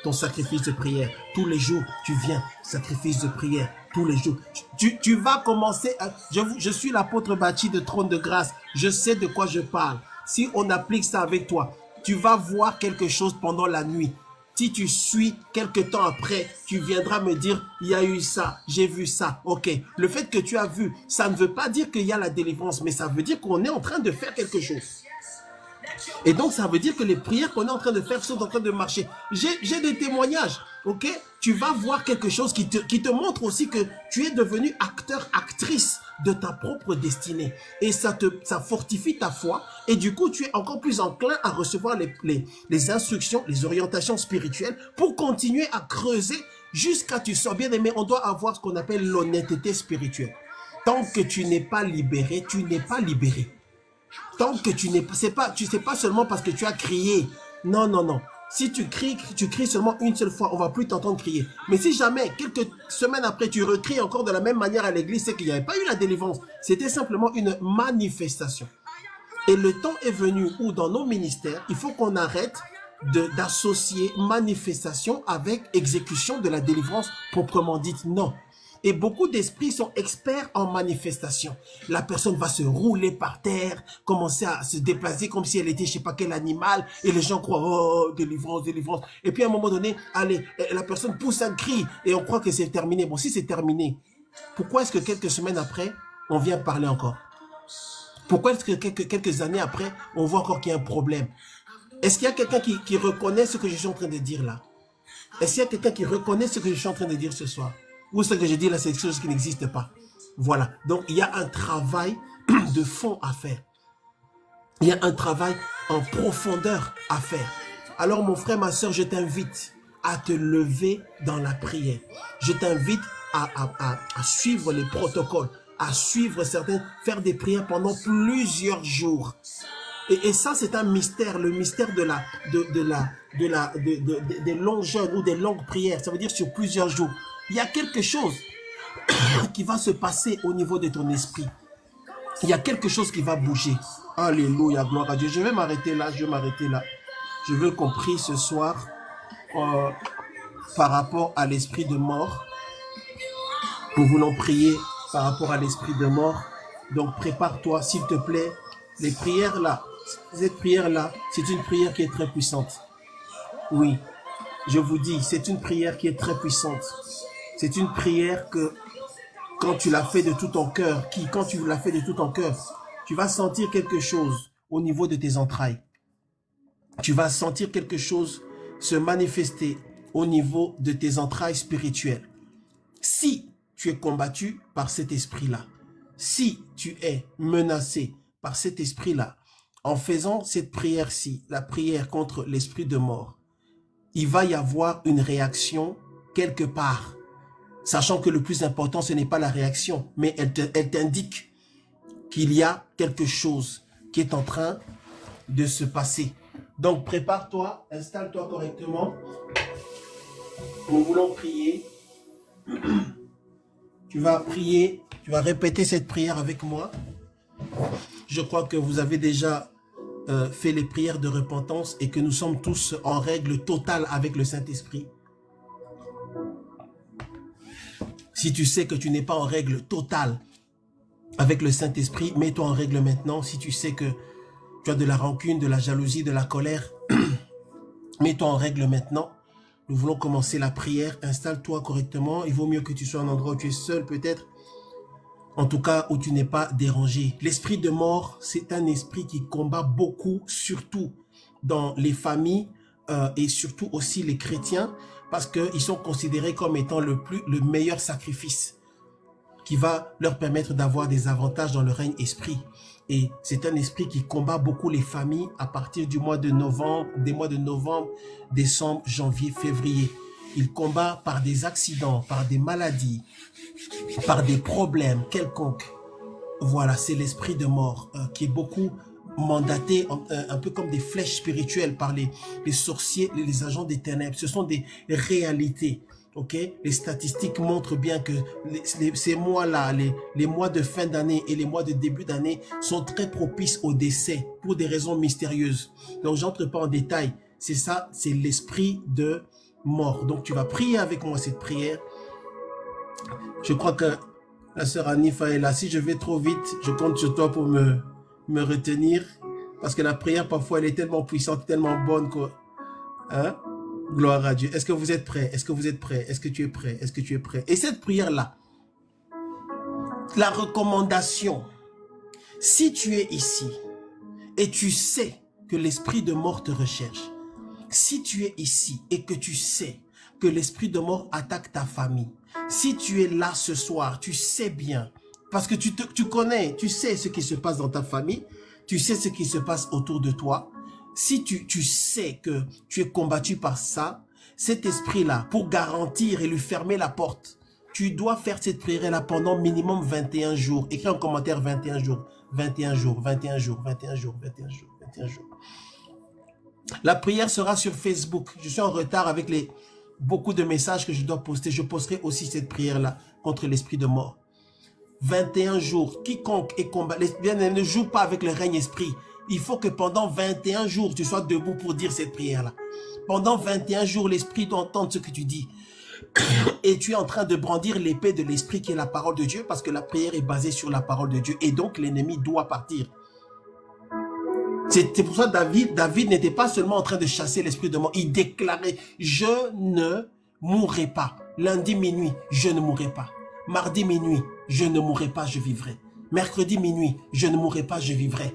ton sacrifice de prière. Tous les jours, tu viens, sacrifice de prière. Tous les jours. Tu vas commencer à... Je suis l'apôtre Bachie de Trône de Grâce. Je sais de quoi je parle. Si on applique ça avec toi, tu vas voir quelque chose pendant la nuit. Si tu suis quelques temps après, tu viendras me dire, il y a eu ça, j'ai vu ça. Ok, le fait que tu as vu, ça ne veut pas dire qu'il y a la délivrance, mais ça veut dire qu'on est en train de faire quelque chose. Et donc, ça veut dire que les prières qu'on est en train de faire sont en train de marcher. J'ai des témoignages, ok? Tu vas voir quelque chose qui te montre aussi que tu es devenu acteur, actrice de ta propre destinée. Et ça fortifie ta foi. Et du coup, tu es encore plus enclin à recevoir les instructions, les orientations spirituelles pour continuer à creuser jusqu'à ce que tu sois bien aimé. On doit avoir ce qu'on appelle l'honnêteté spirituelle. Tant que tu n'es pas libéré, tu n'es pas libéré. Tant que tu sais pas seulement parce que tu as crié. Non, non, non. Si tu cries seulement une seule fois, on va plus t'entendre crier. Mais si jamais, quelques semaines après, tu recries encore de la même manière à l'église, c'est qu'il n'y avait pas eu la délivrance. C'était simplement une manifestation. Et le temps est venu où dans nos ministères, il faut qu'on arrête d'associer manifestation avec exécution de la délivrance proprement dite. Non. Et beaucoup d'esprits sont experts en manifestation. La personne va se rouler par terre, commencer à se déplacer comme si elle était je ne sais pas quel animal. Et les gens croient, oh, délivrance, délivrance. Et puis à un moment donné, allez, la personne pousse un cri et on croit que c'est terminé. Bon, si c'est terminé, pourquoi est-ce que quelques semaines après, on vient parler encore? Pourquoi est-ce que quelques années après, on voit encore qu'il y a un problème? Est-ce qu'il y a quelqu'un qui reconnaît ce que je suis en train de dire là? Est-ce qu'il y a quelqu'un qui reconnaît ce que je suis en train de dire ce soir? Ou ce que je dis là, c'est quelque chose qui n'existe pas. Voilà. Donc, il y a un travail de fond à faire. Il y a un travail en profondeur à faire. Alors, mon frère, ma soeur, je t'invite à te lever dans la prière. Je t'invite à suivre les protocoles, à suivre certains, faire des prières pendant plusieurs jours. Et ça, c'est un mystère, le mystère des longs jeûnes ou des longues prières. Ça veut dire sur plusieurs jours. Il y a quelque chose qui va se passer au niveau de ton esprit. Il y a quelque chose qui va bouger. Alléluia, gloire à Dieu. Je vais m'arrêter là, Je veux qu'on prie ce soir par rapport à l'esprit de mort. Nous voulons prier par rapport à l'esprit de mort. Donc prépare-toi, s'il te plaît. Les prières là, cette prière-là, c'est une prière qui est très puissante. Oui, je vous dis, c'est une prière qui est très puissante. C'est une prière que quand tu l'as fait de tout ton cœur, quand tu l'as fait de tout ton cœur, tu vas sentir quelque chose au niveau de tes entrailles. Tu vas sentir quelque chose se manifester au niveau de tes entrailles spirituelles. Si tu es combattu par cet esprit-là, si tu es menacé par cet esprit-là, en faisant cette prière-ci, la prière contre l'esprit de mort, il va y avoir une réaction quelque part. Sachant que le plus important, ce n'est pas la réaction, mais elle t'indique qu'il y a quelque chose qui est en train de se passer. Donc, prépare-toi, installe-toi correctement. Nous voulons prier. Tu vas prier, tu vas répéter cette prière avec moi. Je crois que vous avez déjà fait les prières de repentance et que nous sommes tous en règle totale avec le Saint-Esprit. Si tu sais que tu n'es pas en règle totale avec le Saint-Esprit, mets-toi en règle maintenant. Si tu sais que tu as de la rancune, de la jalousie, de la colère, mets-toi en règle maintenant. Nous voulons commencer la prière. Installe-toi correctement. Il vaut mieux que tu sois en endroit où tu es seul peut-être. En tout cas, où tu n'es pas dérangé. L'esprit de mort, c'est un esprit qui combat beaucoup, surtout dans les familles et surtout aussi les chrétiens, parce qu'ils sont considérés comme étant le meilleur sacrifice qui va leur permettre d'avoir des avantages dans le règne esprit. Et c'est un esprit qui combat beaucoup les familles à partir du mois de novembre, des mois de novembre, décembre, janvier, février. Il combat par des accidents, par des maladies, par des problèmes quelconques. Voilà, c'est l'esprit de mort qui est beaucoup mandaté, un peu comme des flèches spirituelles par les sorciers, les agents des ténèbres. Ce sont des réalités. Okay? Les statistiques montrent bien que ces mois-là, les mois de fin d'année et les mois de début d'année sont très propices au décès pour des raisons mystérieuses. Donc, j'entre pas en détail. C'est ça, c'est l'esprit de mort. Donc, tu vas prier avec moi cette prière. Je crois que la sœur Anifa est là. Si je vais trop vite, je compte sur toi pour me retenir. Parce que la prière, parfois, elle est tellement puissante, tellement bonne que... Hein? Gloire à Dieu. Est-ce que vous êtes prêts? Est-ce que vous êtes prêts? Est-ce que tu es prêt? Est-ce que tu es prêt? Et cette prière-là, la recommandation, si tu es ici et tu sais que l'esprit de mort te recherche, si tu es ici et que tu sais que l'esprit de mort attaque ta famille, si tu es là ce soir, tu sais bien, parce que tu connais, tu sais ce qui se passe dans ta famille, tu sais ce qui se passe autour de toi. Si tu sais que tu es combattu par ça, cet esprit-là, pour garantir et lui fermer la porte, tu dois faire cette prière-là pendant minimum 21 jours. Écris en commentaire 21 jours, 21 jours, 21 jours, 21 jours, 21 jours, 21 jours. La prière sera sur Facebook. Je suis en retard avec beaucoup de messages que je dois poster. Je posterai aussi cette prière-là contre l'esprit de mort. 21 jours. Quiconque est combattu, ne joue pas avec le règne esprit. Il faut que pendant 21 jours, tu sois debout pour dire cette prière-là. Pendant 21 jours, l'esprit doit entendre ce que tu dis. Et tu es en train de brandir l'épée de l'esprit qui est la parole de Dieu, parce que la prière est basée sur la parole de Dieu. Et donc, l'ennemi doit partir. C'est pour ça que David n'était pas seulement en train de chasser l'esprit de mort. Il déclarait, je ne mourrai pas. Lundi minuit, je ne mourrai pas. Mardi minuit, je ne mourrai pas, je vivrai. Mercredi minuit, je ne mourrai pas, je vivrai.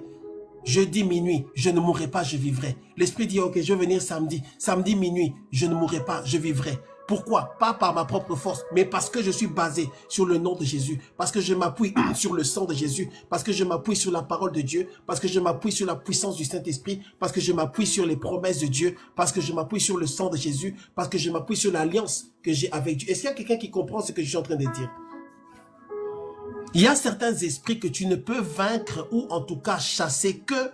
Jeudi minuit, je ne mourrai pas, je vivrai. L'esprit dit, ok, je vais venir samedi. Samedi minuit, je ne mourrai pas, je vivrai. Pourquoi? Pas par ma propre force, mais parce que je suis basé sur le nom de Jésus, parce que je m'appuie sur le sang de Jésus, parce que je m'appuie sur la parole de Dieu, parce que je m'appuie sur la puissance du Saint-Esprit, parce que je m'appuie sur les promesses de Dieu, parce que je m'appuie sur le sang de Jésus, parce que je m'appuie sur l'alliance que j'ai avec Dieu. Est-ce qu'il y a quelqu'un qui comprend ce que je suis en train de dire? Il y a certains esprits que tu ne peux vaincre ou en tout cas chasser que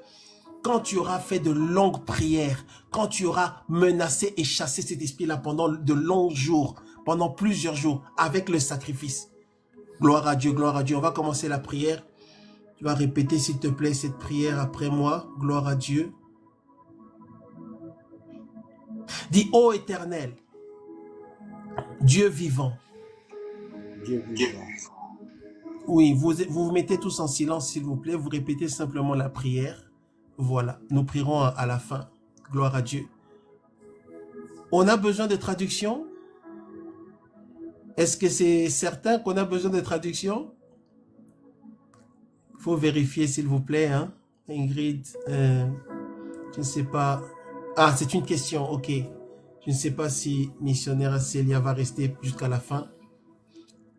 quand tu auras fait de longues prières, quand tu auras menacé et chassé cet esprit-là pendant de longs jours, pendant plusieurs jours, avec le sacrifice. Gloire à Dieu, gloire à Dieu. On va commencer la prière. Tu vas répéter, s'il te plaît, cette prière après moi. Gloire à Dieu. Dis, ô Éternel, Dieu vivant. Dieu vivant. Oui, vous vous mettez tous en silence, s'il vous plaît. Vous répétez simplement la prière. Voilà, nous prierons à la fin. Gloire à Dieu. On a besoin de traduction? Est-ce que c'est certain qu'on a besoin de traduction? Il faut vérifier, s'il vous plaît. Hein? Ingrid, je ne sais pas. Ah, c'est une question, ok. Je ne sais pas si missionnaire Célia va rester jusqu'à la fin.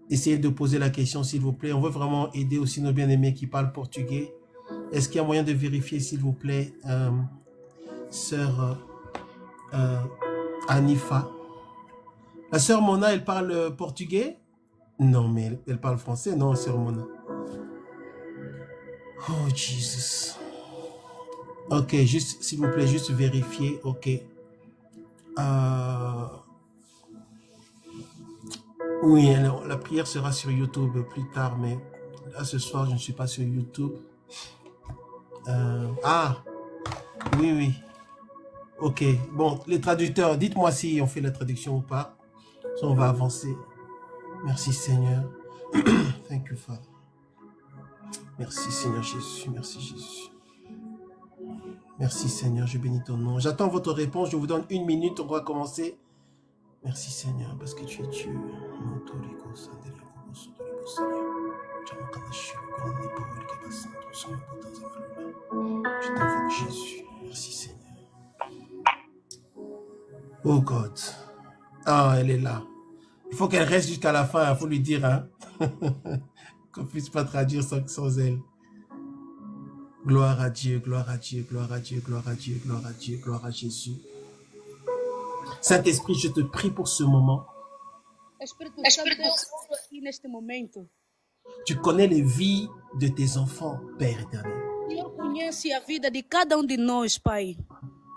Essayez de poser la question, s'il vous plaît. On veut vraiment aider aussi nos bien-aimés qui parlent portugais. Est-ce qu'il y a moyen de vérifier, s'il vous plaît, sœur Anifa? La sœur Mona, elle parle portugais? Non, mais elle parle français, non, sœur Mona. Oh, Jesus. Ok, juste, s'il vous plaît, juste vérifier, ok. Oui, alors, la prière sera sur YouTube plus tard, mais là, ce soir, je ne suis pas sur YouTube. Oui, oui. Ok, bon, les traducteurs, dites-moi si on fait la traduction ou pas. Si on va avancer. Merci Seigneur. Thank you, Father. Merci Seigneur Jésus, merci Jésus. Merci Seigneur, je bénis ton nom. J'attends votre réponse, je vous donne 1 minute, on va commencer. Merci Seigneur, parce que tu es Dieu. Je t'invoque Jésus. Merci Seigneur. Oh God. Ah, elle est là. Il faut qu'elle reste jusqu'à la fin, il faut lui dire, hein. Qu'on ne puisse pas traduire sans elle. Gloire à Dieu, gloire à Dieu, gloire à Dieu, gloire à Dieu, gloire à Dieu, gloire à Jésus. Saint-Esprit, je te prie pour ce moment. Tu connais les vies de tes enfants, Père éternel.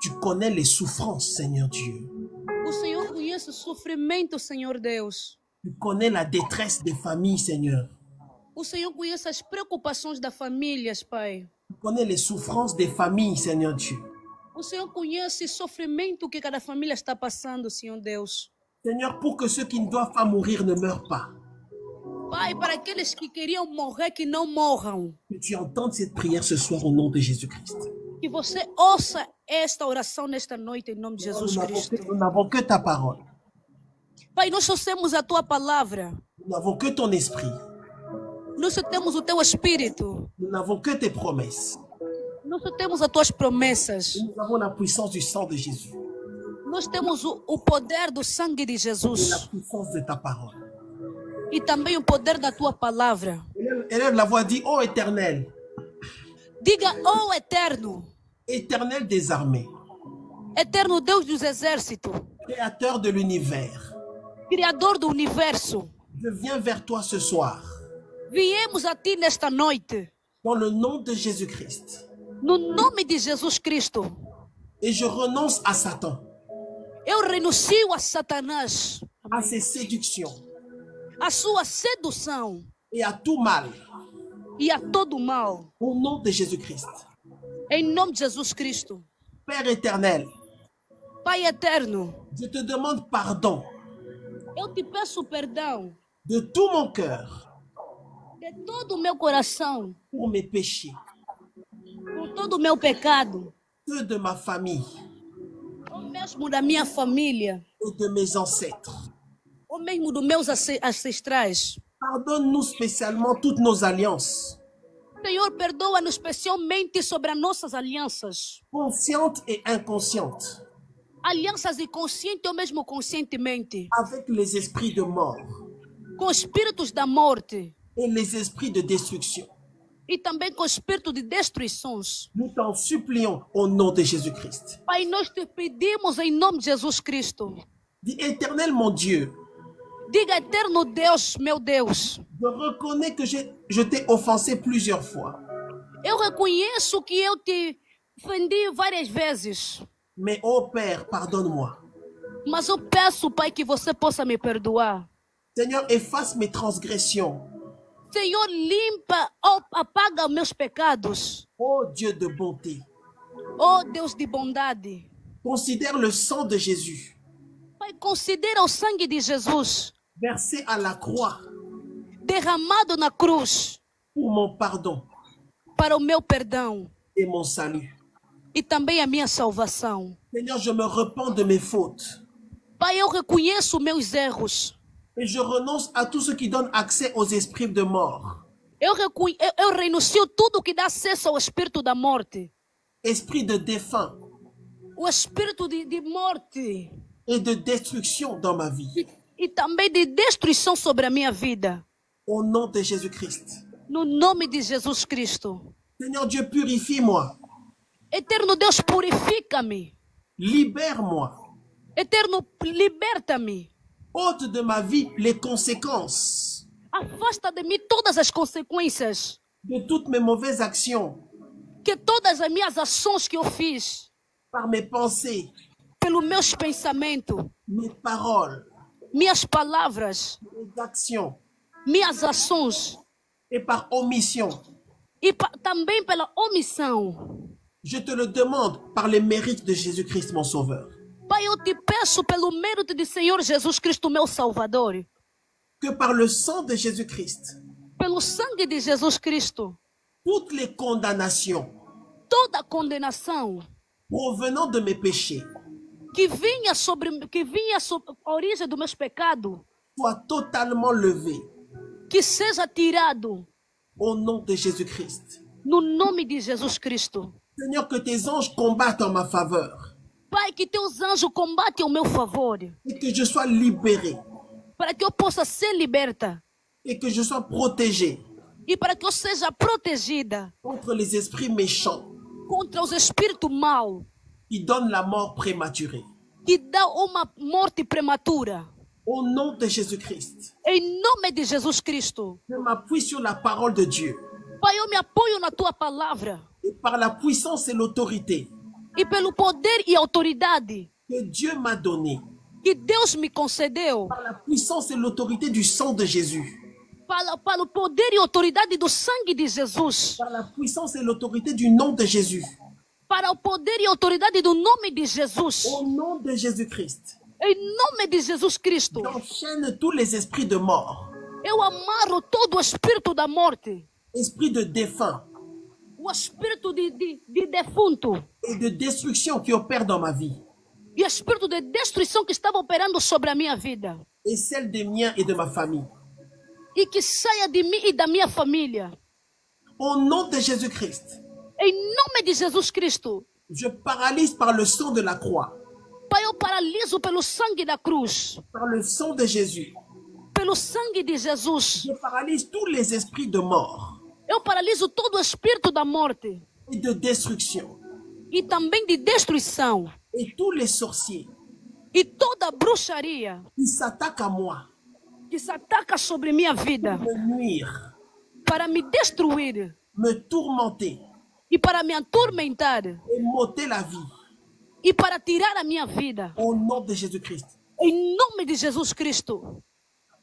Tu connais les souffrances, Seigneur Dieu. Tu connais la détresse des familles, Seigneur. Tu connais les souffrances des familles, Seigneur Dieu. O Senhor conhece o sofrimento que cada família está passando, Senhor Deus. Seigneur, pour que ceux qui ne doivent pas mourir ne meurent pas. Pai, para aqueles que queriam morrer, que não morram. Que tu entendes cette prière ce soir au nom de Jésus-Christ. Que você ouça esta oração nesta noite em nome de Jesus Cristo. Nous n'avons que ta parole. Pai, nós só temos a tua palavra. Nous n'avons que ton esprit. Nós só temos o teu espírito. Nous n'avons que tes promesses. Nós só temos as tuas promessas. Nous avons la puissance du sang de Jésus. Nós temos o poder do sangue de Et la Jesus. puissance de ta parole. E também o poder da tua palavra. Élève la voix, dit, ô Éternel, Diga, oh eterno, Éternel des armées, eterno Deus dos exércitos, Créateur de l'univers, Criador do universo. je viens vers toi ce soir, Viemos a ti nesta noite, dans le nom de Jésus-Christ, no nome de Jesus Cristo. et je renonce à Satan, Eu renuncio a Satanás, à ses séductions a sua sedução et à tout mal, e a todo mal. au nom de Jésus-Christ. Em nome de Jesus Cristo. Père éternel, Pai eterno, je te demande pardon eu te peço perdão de tout mon cœur de todo o meu coração, pour mes péchés, por todo o meu pecado, ceux de ma famille ou mesmo da minha família, et de mes ancêtres. ou mesmo dos meus ancestrais. Pardonne-nous spécialement toutes nos alliances, Senhor, perdoa-nos especialmente sobre as nossas alianças. conscientes et inconscientes, Alianças inconscientes ou mesmo conscientemente. avec les esprits de mort Com espíritos da morte et les esprits de destruction. e também com espírito de destruições. Nous t'en supplions au nom de Jésus-Christ. Pai, nós te pedimos em nome de Jesus Cristo. Dis, Éternel mon Dieu, Diga, eterno Deus, meu Deus. je reconnais que je t'ai offensé plusieurs fois, Eu reconheço que eu te ofendi várias vezes. mais ô Père, pardonne-moi. Mas eu peço, Pai, que você possa me perdoar. Seigneur, efface mes transgressions. Senhor, limpa ou apaga os meus pecados. Ô Dieu de bonté, Oh Deus de bondade. considère le sang de Jésus, Pai, considera o sangue de Jesus versé à la croix derramado na cruz pour mon pardon para o meu perdão et mon salut. e também a minha salvação. Seigneur, je me repens de mes fautes Pai, eu reconheço meus erros. et je renonce à tout ce qui donne accès aux esprits de mort, Eu renuncio tudo que dá acesso ao espírito da morte. esprit de défunt O espírito de morte et de destruction dans ma vie. e também de destruição sobre a minha vida. Au nom de Jésus-Christ. No nome de Jesus Cristo. Seigneur Dieu, purifie-moi, Eterno Deus, purifica-me. libère-moi, Eterno, liberta-me. ôte de ma vie les conséquences Afasta de mim todas as consequências. de toutes mes mauvaises actions, Que todas as minhas ações que eu fiz, par mes pensées, pelos meus pensamentos, mes paroles, minhas palavras, mes actions, minhas ações et par omission. e também pela omissão. Je te le demande par les mérites de Jésus-Christ, mon Sauveur. Pai, eu te peço pelo mérito de Senhor Jesus Cristo, meu Salvador, Que par le sang de Jésus-Christ, pelo sangue de Jesus Cristo, toutes les condamnations toda a condenação provenant de mes péchés que vinha sobre a origem dos meus pecados, soient totalement levées que seja tirado au nom de Jésus-Christ. no nome de Jesus Cristo. Seigneur, que tes anges combattent en ma faveur Pai, que teus anjos combatem ao meu favor, et que je sois libéré para que eu possa ser liberta et que je sois protégé e para que eu seja protegida contre les esprits méchants contra os espíritos maus qui donnent la mort prématurée. que dão uma morte prematura. Au nom de Jésus-Christ, Em nome de Jesus Cristo. je m'appuie sur la parole de Dieu Pai, eu me apoio na tua palavra et par la puissance et l'autorité e pelo poder e autoridade que Dieu m'a donnée, que Deus me concedeu, par la puissance et l'autorité du sang de Jésus, para o poder e autoridade do sangue de Jesus, par la puissance et l'autorité du nom de Jésus, para o poder e autoridade do nome de Jesus, au nom de Jésus-Christ, em nome de Jesus Cristo, j'enchaîne tous les esprits de mort, eu amarro todo o espírito da morte, esprit de défunt, o o espírito de defunto et de destruction qui opèrent dans ma vie e o espírito de destruição que estava operando sobre a minha vida et celle des miens et de ma famille. e que saia de mim e da minha família. Au nom de Jésus-Christ, Em nome de Jesus Cristo, je paralyse par le sang de la croix, Pai, eu paraliso pelo sangue da cruz, par le sang de Jésus. pelo sangue de Jesus. Je paralyse tous les esprits de mort Eu paraliso todo o espírito da morte et de destruction e também de destruição et tous les sorciers e toda a bruxaria qui s'attaquent à moi que se ataca sobre minha vida pour me nuire, para me destruir me tourmenter e para me atormentar et m'ôter la vie. e para tirar a minha vida. Au nom de Jésus-Christ. Em nome de Jesus Cristo.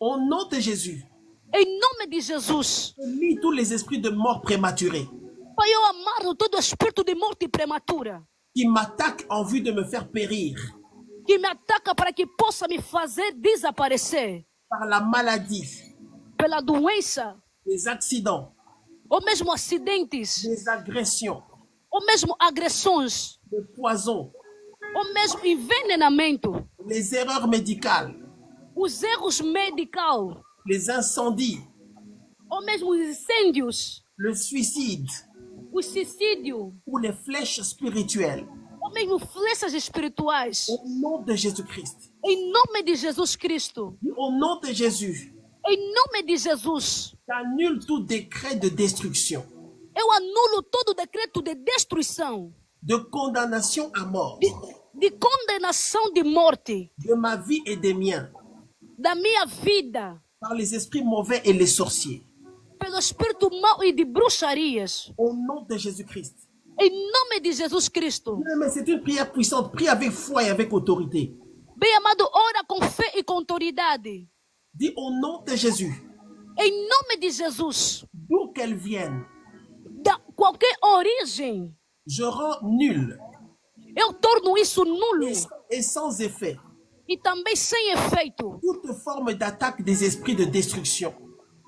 Au nom de Jésus, Em nome de Jesus. je lie tous les esprits de mort prématurés Pai, eu amarro todo espírito de morte prematura qui m'attaquent en vue de me faire périr que me ataca para que possa me fazer desaparecer par la maladie, pela doença, les accidents, ou mesmo acidentes, les agressions, ou mesmo agressões, le poison, ou mesmo envenenamento, les erreurs médicales, os erros médicos, les incendies, ou mesmo os incêndios, le suicide o suicídio, ou les flèches spirituelles. ou mesmo flechas espirituais. Au nom de Jésus-Christ. Em nome de Jesus Cristo. Au nom de Jésus, Em nome de Jesus. j'annule tout décret de destruction, Eu anulo todo decreto de destruição, de condamnation à mort de condenação de morte de ma vie et des miens da minha vida par les esprits mauvais et les sorciers. pelo espírito mau e de bruxarias. Au nom de Jésus-Christ. Em nome de Jesus Cristo. Mais c'est une prière puissante. Prie avec foi et avec autorité. Bem amado, ora com fé e com autoridade. Dis au nom de Jésus, Em nome de Jesus. d'où qu'elle vienne, Da qualquer origem, je rends nul eu torno isso nulo et sans effet e também sem efeito. toute forme d'attaque des esprits de destruction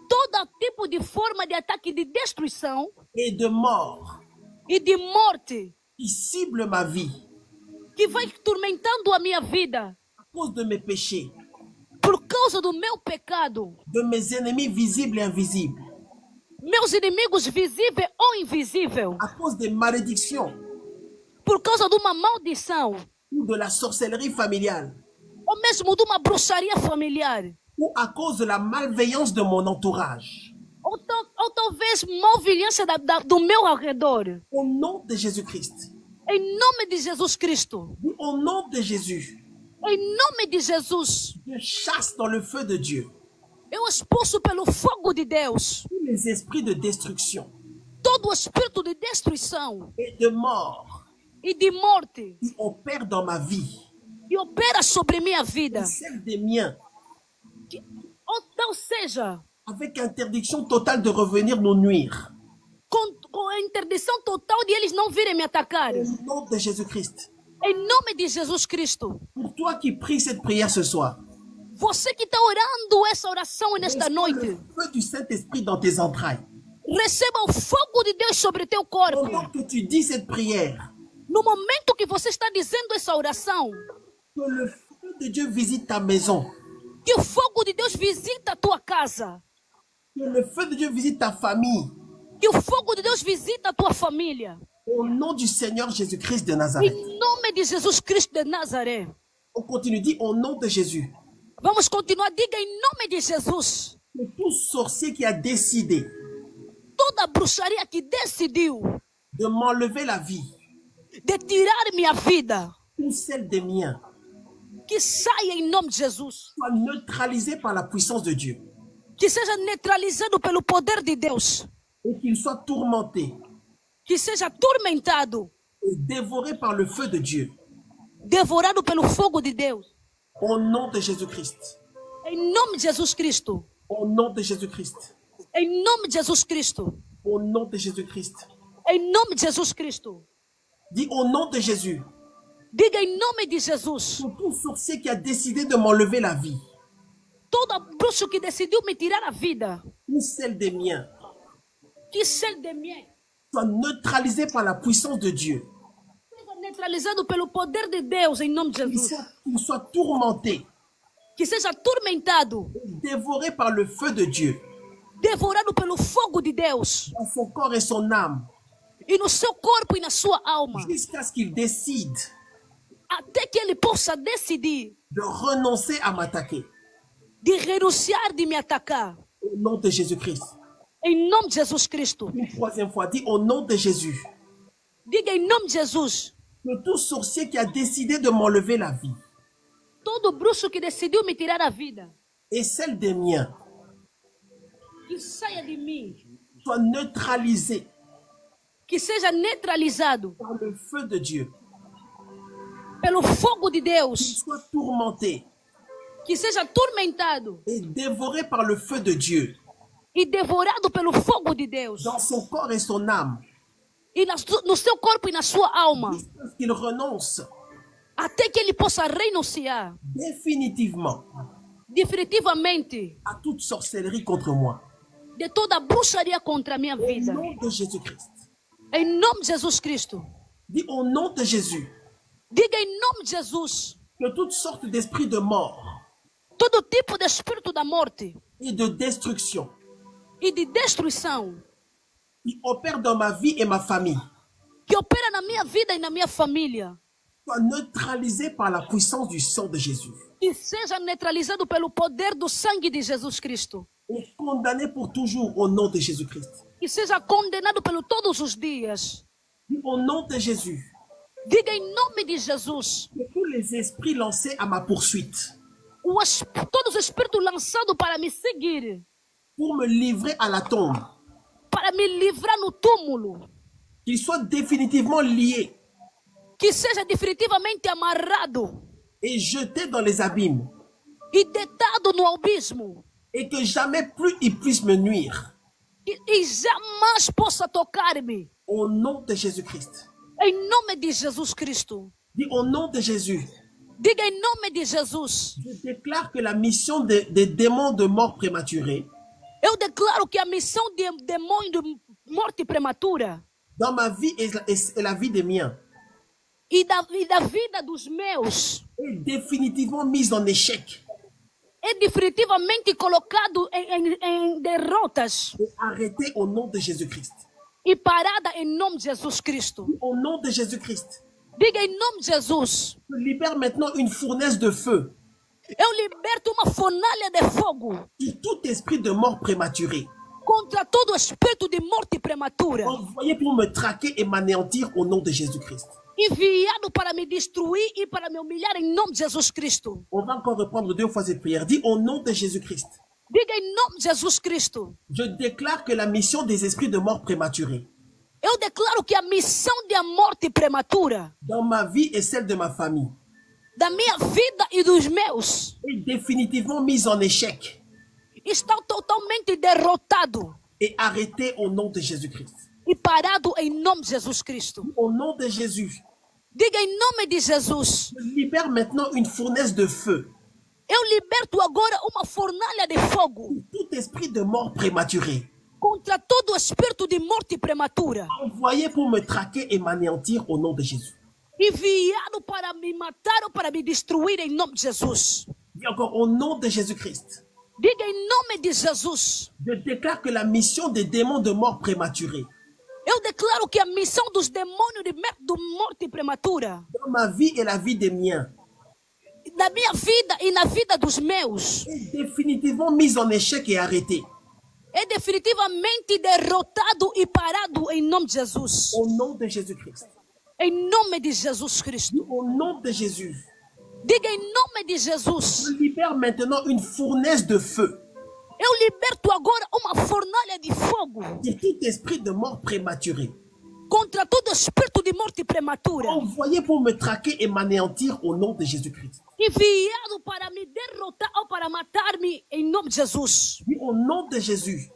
Todo tipo de forma de ataque de destruição et de mort e de morte qui cible ma vie que vai tormentando a minha vida à cause de mes péchés, por causa do meu pecado, de mes ennemis visibles et invisibles, meus inimigos visível ou invisível, à cause des malédictions por causa de uma maldição ou de la sorcellerie familiale ou mesmo de uma bruxaria familiar ou à cause de la malveillance de mon entourage. ou talvez malvilhança do meu ao redor. Au nom de Jésus-Christ, Em nome de Jesus Cristo. au nom de Jésus, Em nome de Jesus. je chasse dans le feu de Dieu Eu expulso pelo fogo de Deus tous les esprits de destruction todo o espírito de destruição et de mort e de morte qui opèrent dans ma vie que opera sobre minha vida. et celle des miens, Ou seja, avec interdiction totale de revenir nous nuire. com a interdição total de eles não virem me atacar. Au nom de Jésus-Christ. Em nome de Jesus Cristo. Pour toi qui pries cette prière ce soir, Você que está orando essa oração nesta reçois noite, le feu du Saint-Esprit dans tes entrailles. receba o fogo de Deus sobre teu corpo. Pendant que tu dis cette prière, No momento que você está dizendo essa oração, que le feu de Dieu visite ta maison, que o fogo de Deus visita a tua casa, que le feu de Dieu visite ta famille. que o fogo de Deus visita a tua família. Au nom du Seigneur Jésus-Christ de Nazareth. Em nome de Jesus Cristo de Nazaré. On continue, dit au nom de Jésus. Vamos continuar, diga em nome de Jesus. Que tout sorcier qui a décidé Toda bruxaria que decidiu de m'enlever la vie, de tirar minha vida, ou celle des miens, que saia em nome de Jesus. soit neutralisé par la puissance de Dieu Que seja neutralizado pelo poder de Deus. et qu'il soit tourmenté Que seja atormentado, et dévoré par le feu de Dieu. devorado pelo fogo de Deus. Au nom de Jésus-Christ. Em nome de Jesus Cristo. Au nom de Jésus-Christ. Em nome de Jesus Cristo. Au nom de Jésus-Christ. Em nome de Jesus Cristo. Dis au nom de Jésus. Diga em nome de Jesus. Pour tout sorcier qui a décidé de m'enlever la vie, Toda bruxa que decidiu me tirar a vida, ou celle des miens, que celle de mim, soit neutralisé par la puissance de Dieu. Seja neutralizado pelo poder de Deus, em nome de Jesus. Qu'il soit tourmenté, Que seja atormentado, dévoré par le feu de Dieu, devorado pelo fogo de Deus. dans son corps et son âme, E no seu corpo e na sua alma. jusqu'à ce qu'il décide Até que ele possa decidir de renoncer à m'attaquer. de renunciar de me atacar. Au nom de Jésus-Christ. Em nome de Jesus Cristo. Une troisième fois, dis au nom de Jésus. Diga em nome de Jesus. Que tout sorcier qui a décidé de m'enlever la vie Todo bruxo que decidiu me tirar a vida, et celle des miens que saia de mim, soit neutralisé que seja neutralizado par le feu de Dieu, pelo fogo de qu'il Deus, soit tourmenté que seja atormentado et dévoré par le feu de Dieu, e devorado pelo fogo de Deus, dans son corps et son âme, e no seu corpo e na sua alma, jusqu'à ce qu'il renonce até que ele possa renunciar définitivement definitivamente à toute sorcellerie contre moi. de toda bruxaria contra a minha Au vida. nom de Jésus-Christ. Em nome de Jesus Cristo. Dis au nom de Jésus Diga em nome de Jesus. que toute sorte d'esprit de mort Todo tipo de espírito da morte et de destruction e de destruição qui opère dans ma vie et ma famille que opera na minha vida e na minha família, soit neutralisé par la puissance du sang de Jésus que seja neutralizado pelo poder do sangue de Jesus Cristo, et condamné pour toujours au nom de Jésus-Christ. que seja condenado pelo todos os dias. Dis au nom de Jésus Diga em nome de Jesus. que tous les esprits lancés à ma poursuite Todos os espíritos lançados para me seguir, pour me livrer à la tombe, para me livrar no túmulo, qu'ils soient définitivement liés que seja definitivamente amarrado et jetés dans les abîmes e deitado no abismo, et que jamais plus ils puissent me nuire. e jamais possa tocar-me. Au nom de Jésus-Christ. Em nome de Jesus Cristo. Dis au nom de Jésus. Diga em nome de Jesus. Je déclare que la mission des démons de mort prématurée Eu declaro que a missão de demônio de morte prematura dans ma vie et la vie des miens e da vida dos meus est définitivement mise en échec é definitivamente colocado em derrotas et arrêtée au nom de Jésus-Christ. e parada em nome de Jesus Cristo. Au nom de Jésus-Christ. Diga em nome de Jesus. Je libère maintenant une fournaise de feu Eu liberto uma fornalha de fogo sur tout esprit de mort prématurée, contra todo espírito de morte prematura, envoyé pour me traquer et m'anéantir au nom de Jésus-Christ. enviado para me destruir e para me humilhar em nome de Jesus Cristo. On va encore reprendre 2 fois cette prière. Dis au nom de Jésus-Christ. Diga em nome de Jesus Cristo. Je déclare que la mission des esprits de mort prématurée Eu declaro que a missão da morte prematura dans ma vie et celle de ma famille da minha vida e dos meus est définitivement mise en échec está totalmente derrotado et arrêtée au nom de Jésus-Christ. e parado em nome de Jesus Cristo. Au nom de Jésus, Diga em nome de Jesus. je libère maintenant une fournaise de feu. Eu liberto agora uma fornalha de fogo Tout esprit de mort prématurée, contra todo espírito de morte prematura, envoyé pour me traquer et m'anéantir au nom de Jésus. enviado para me matar ou para me destruir em nome de Jesus. Dis encore au nom de Jésus-Christ. Diga em nome de Jesus. Je déclare que la mission des démons de mort prématurée Eu declaro que a missão dos demônios de morte prematura dans ma vie et la vie des miens na minha vida e na vida dos meus est définitivement mise en échec et arrêtée é definitivamente derrotado e parado em nome de Jesus. au nom de Jésus-Christ. Em nome de Jesus Cristo. Au nom de Jésus, Diga em nome de Jesus. je libère maintenant une fournaise de feu Eu liberto agora uma fornalha de fogo de tout esprit de mort prématurée, contra todo espírito de morte prematura, envoyé pour me traquer et m'anéantir au nom de Jésus-Christ. enviado para me derrotar ou para matar-me em nome de Jesus. Dis au nom de Jésus,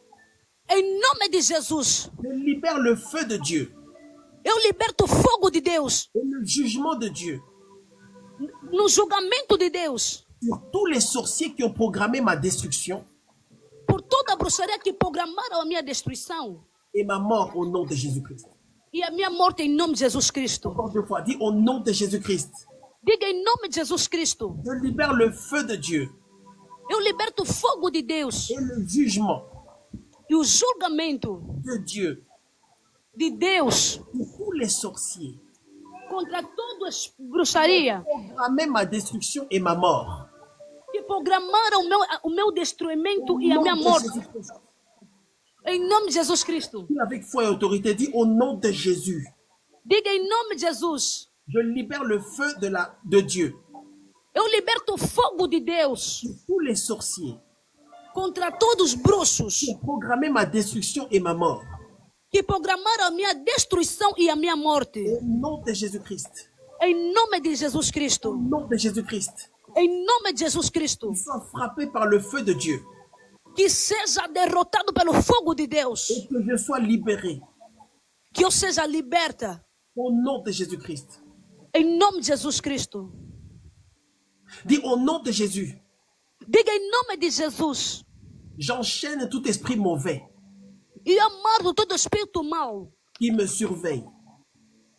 Em nome de Jesus. je libère le feu de Dieu Eu liberto o fogo de Deus et le jugement de Dieu no julgamento de Deus sur tous les sorciers qui ont programmé ma destruction por toda a bruxaria que programaram a minha destruição et ma mort au nom de Jésus-Christ. e a minha morte em nome de Jesus Cristo. Encore deux fois, dis au nom de Jésus-Christ. Diga em nome de Jesus Cristo. Je libère le feu de Dieu Eu liberto o fogo de Deus et le jugement e o julgamento de Dieu de Deus pour tous les sorciers. contra toda bruxaria Programmer ma destruction et ma mort. que programaram o meu destruimento Au e a nom minha de morte. Jésus-Christ. Em nome de Jesus Cristo. Dis avec foi et autorité, dis au nom de Jésus. Diga em nome de Jesus. Je libère le feu de Dieu Eu liberto o fogo de Deus sur tous les sorciers contra todos os bruxos pour programmer ma destruction et ma mort. que programaram a minha destruição e a minha morte. Au nom de Jésus-Christ. Em nome de Jesus Au Cristo. nom de Jésus-Christ. Em nome de Jesus Cristo. Sois frappé par le feu de Dieu Que seja derrotado pelo fogo de Deus. et que je sois libéré. Que eu seja liberta. Au nom de Jésus-Christ. Em nome de Jesus Cristo. Dis au nom de Jésus. Diga em nome de Jesus. J'enchaîne tout esprit mauvais E amarro todo espírito mau qui me surveille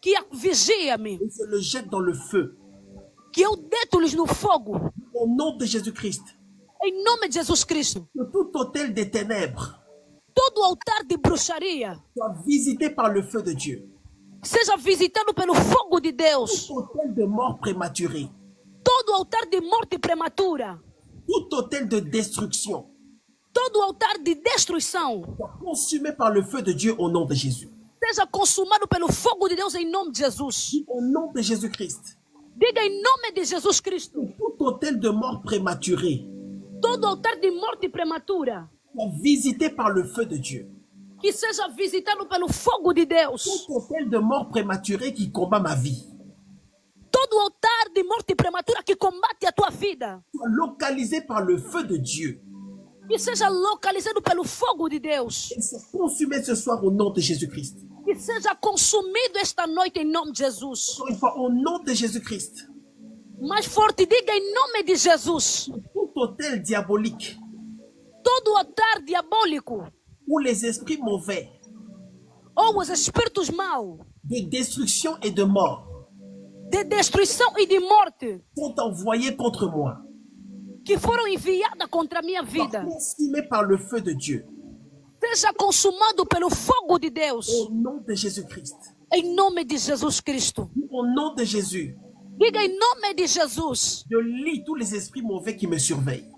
que vigia-me. et je le jette dans le feu. Que eu deito-lhes no fogo. Au nom de Jésus-Christ. Em nome de Jesus Cristo. Que tout hôtel des ténèbres Todo altar de bruxaria soit visité par le feu de Dieu. seja visitado pelo fogo de Deus. Tout hôtel de mort prématurée. Todo altar de morte prematura. Tout hôtel de destruction Todo altar de destruição soit consumé par le feu de Dieu au nom de Jésus. seja consumado pelo fogo de Deus em nome de Jesus. Au nom de Jésus-Christ. Diga em nome de Jesus Cristo. Tout hôtel de mort prématurée Todo altar de morte prematura soit visité par le feu de Dieu. que seja visitado pelo fogo de Deus. Tout hôtel de mort prématurée qui combat ma vie Todo altar de morte prematura que combate a tua vida soit localisé par le feu de Dieu que seja localizado pelo fogo de Deus. et soit consumé ce soir au nom de Jésus-Christ. Que seja consumido esta noite em nome de Jesus. Encore une fois, au nom de Jésus-Christ. Mais forte, diga em nome de Jesus. Tout hôtel diabolique Todo altar diabólico où les esprits mauvais ou os espíritos maus de destruction et de mort de destruição e de morte sont envoyés contre moi, que foram enviadas contra a minha soit vida consumés par le feu de Dieu. seja consumado pelo fogo de Deus. Au nom de Jésus-Christ. Em nome de Jesus Cristo. Au nom de Jésus. Diga em nome de Jesus. Je lis tous les esprits mauvais qui me surveillent.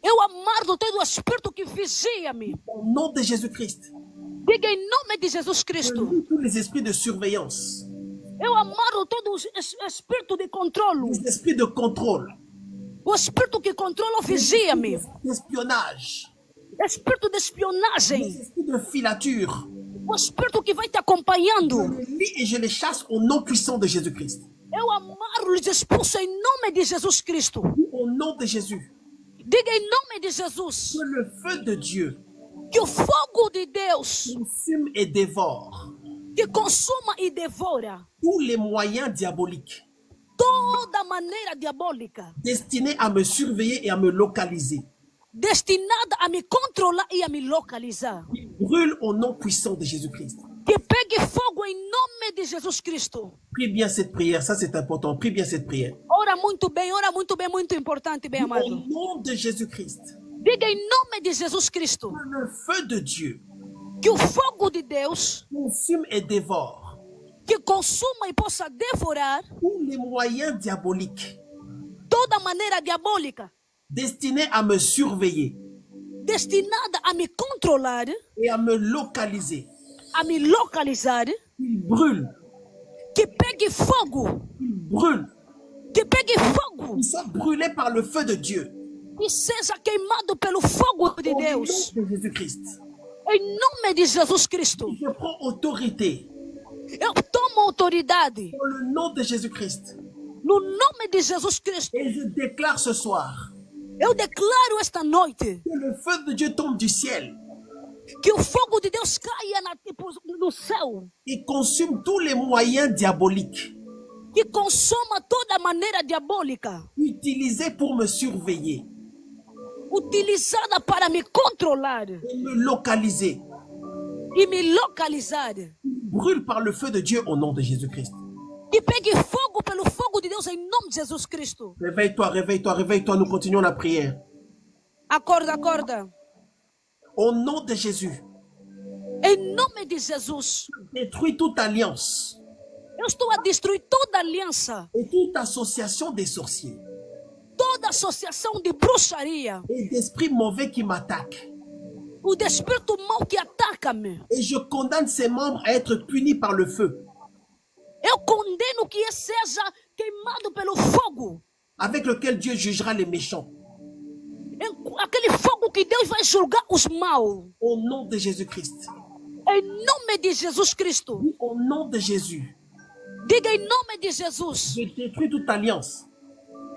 Eu amarro todo espírito que vigia-me. Au nom de Jésus-Christ. Diga em nome de Jesus Je Cristo. lis tous les esprits de surveillance. Eu amarro todo espírito de controle. Les esprits de contrôle. O espírito que controla vigia-me. D'espionnage. Espírito de espionagem. Les esprits de filature. O espírito que vai te acompanhando. Je les lis et je les chasse au nom puissant de Jésus-Christ. Eu amarro e expulso em nome de Jesus Cristo. Au nom de Jésus. Diga em nome de Jesus. Que le feu de Dieu Que o fogo de Deus consume et dévore que consuma e devora tous les moyens diaboliques toda maneira diabólica destinés à me surveiller et à me localiser. destinada a me controlar e a me localizar. Brûle au nom puissant de Jésus-Christ. Que pegue fogo em nome de Jesus Cristo. Prie bien cette prière, ça c'est important. Prie bien cette prière. Ora muito bem, muito importante, bem Au amado. nom de Jésus-Christ. Diga em nome de Jesus Cristo. Que le feu de Dieu Que o fogo de Deus consume et dévore que consuma e possa devorar tous les moyens diaboliques toda maneira diabólica destinés à me surveiller destinada a me controlar, et à me localiser. a me localizar. Il brûle, Que pegue fogo. il brûle. Que pegue fogo. Il soit brûlé par le feu de Dieu. E seja queimado pelo fogo de Au nom Deus. de Jésus-Christ. Em nome de Jesus Cristo. Je prends autorité Eu tomo autoridade dans le nom de Jésus-Christ. no nome de Jesus Cristo. Et je déclare ce soir Eu declaro esta noite que le feu de Dieu tombe du ciel que o fogo de Deus caia no céu, et consume tous les moyens diaboliques que consuma toda maneira diabólica utilisés pour me surveiller utilizada para me controlar et me localiser. e me localizar. Brûle par le feu de Dieu au nom de Jésus-Christ. E pegue fogo pelo fogo de Deus em nome de Jesus Cristo. Réveille-toi, réveille-toi, réveille-toi. Nous continuons la prière. Acorda, acorda. Au nom de Jésus, Em nome de Jesus. détruis toute alliance Eu estou a destruir toda aliança, et toute association des sorciers toda associação de bruxaria, et d'esprits mauvais qui m'attaquent. o espírito mau que ataca-me. Et je condamne ses membres à être punis par le feu, Eu condeno que seja queimado pelo fogo. avec lequel Dieu jugera les méchants. Aquele fogo que Deus vai julgar os maus. Au nom de Jésus-Christ. Em nome de Jesus Cristo. Au nom de Jésus. Diga em nome de Jesus. Je détruis toute alliance,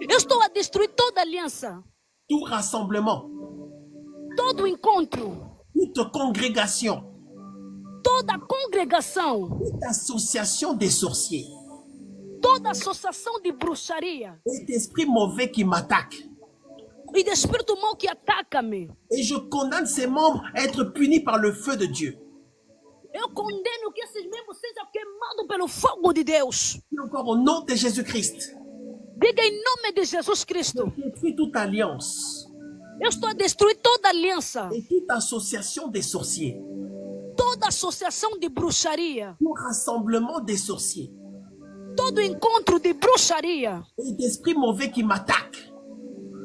Eu estou a destruir toda aliança, tout rassemblement, todo encontro, toute congrégation, toda congregação, toute association des sorciers toda associação de bruxaria et d'esprits mauvais qui m'attaquent. e de espírito mau que ataca-me. Et je condamne ses membres à être punis par le feu de Dieu. Eu condeno que esses membros sejam queimados pelo fogo de Deus. Et encore au nom de Jésus-Christ. Diga em nome de Jesus Cristo. Je détruis toute alliance Eu estou a destruir toda aliança, et toute association des sorciers, toda associação de bruxaria, tout rassemblement des sorciers todo encontro de bruxaria et d'esprits mauvais qui m'attaquent.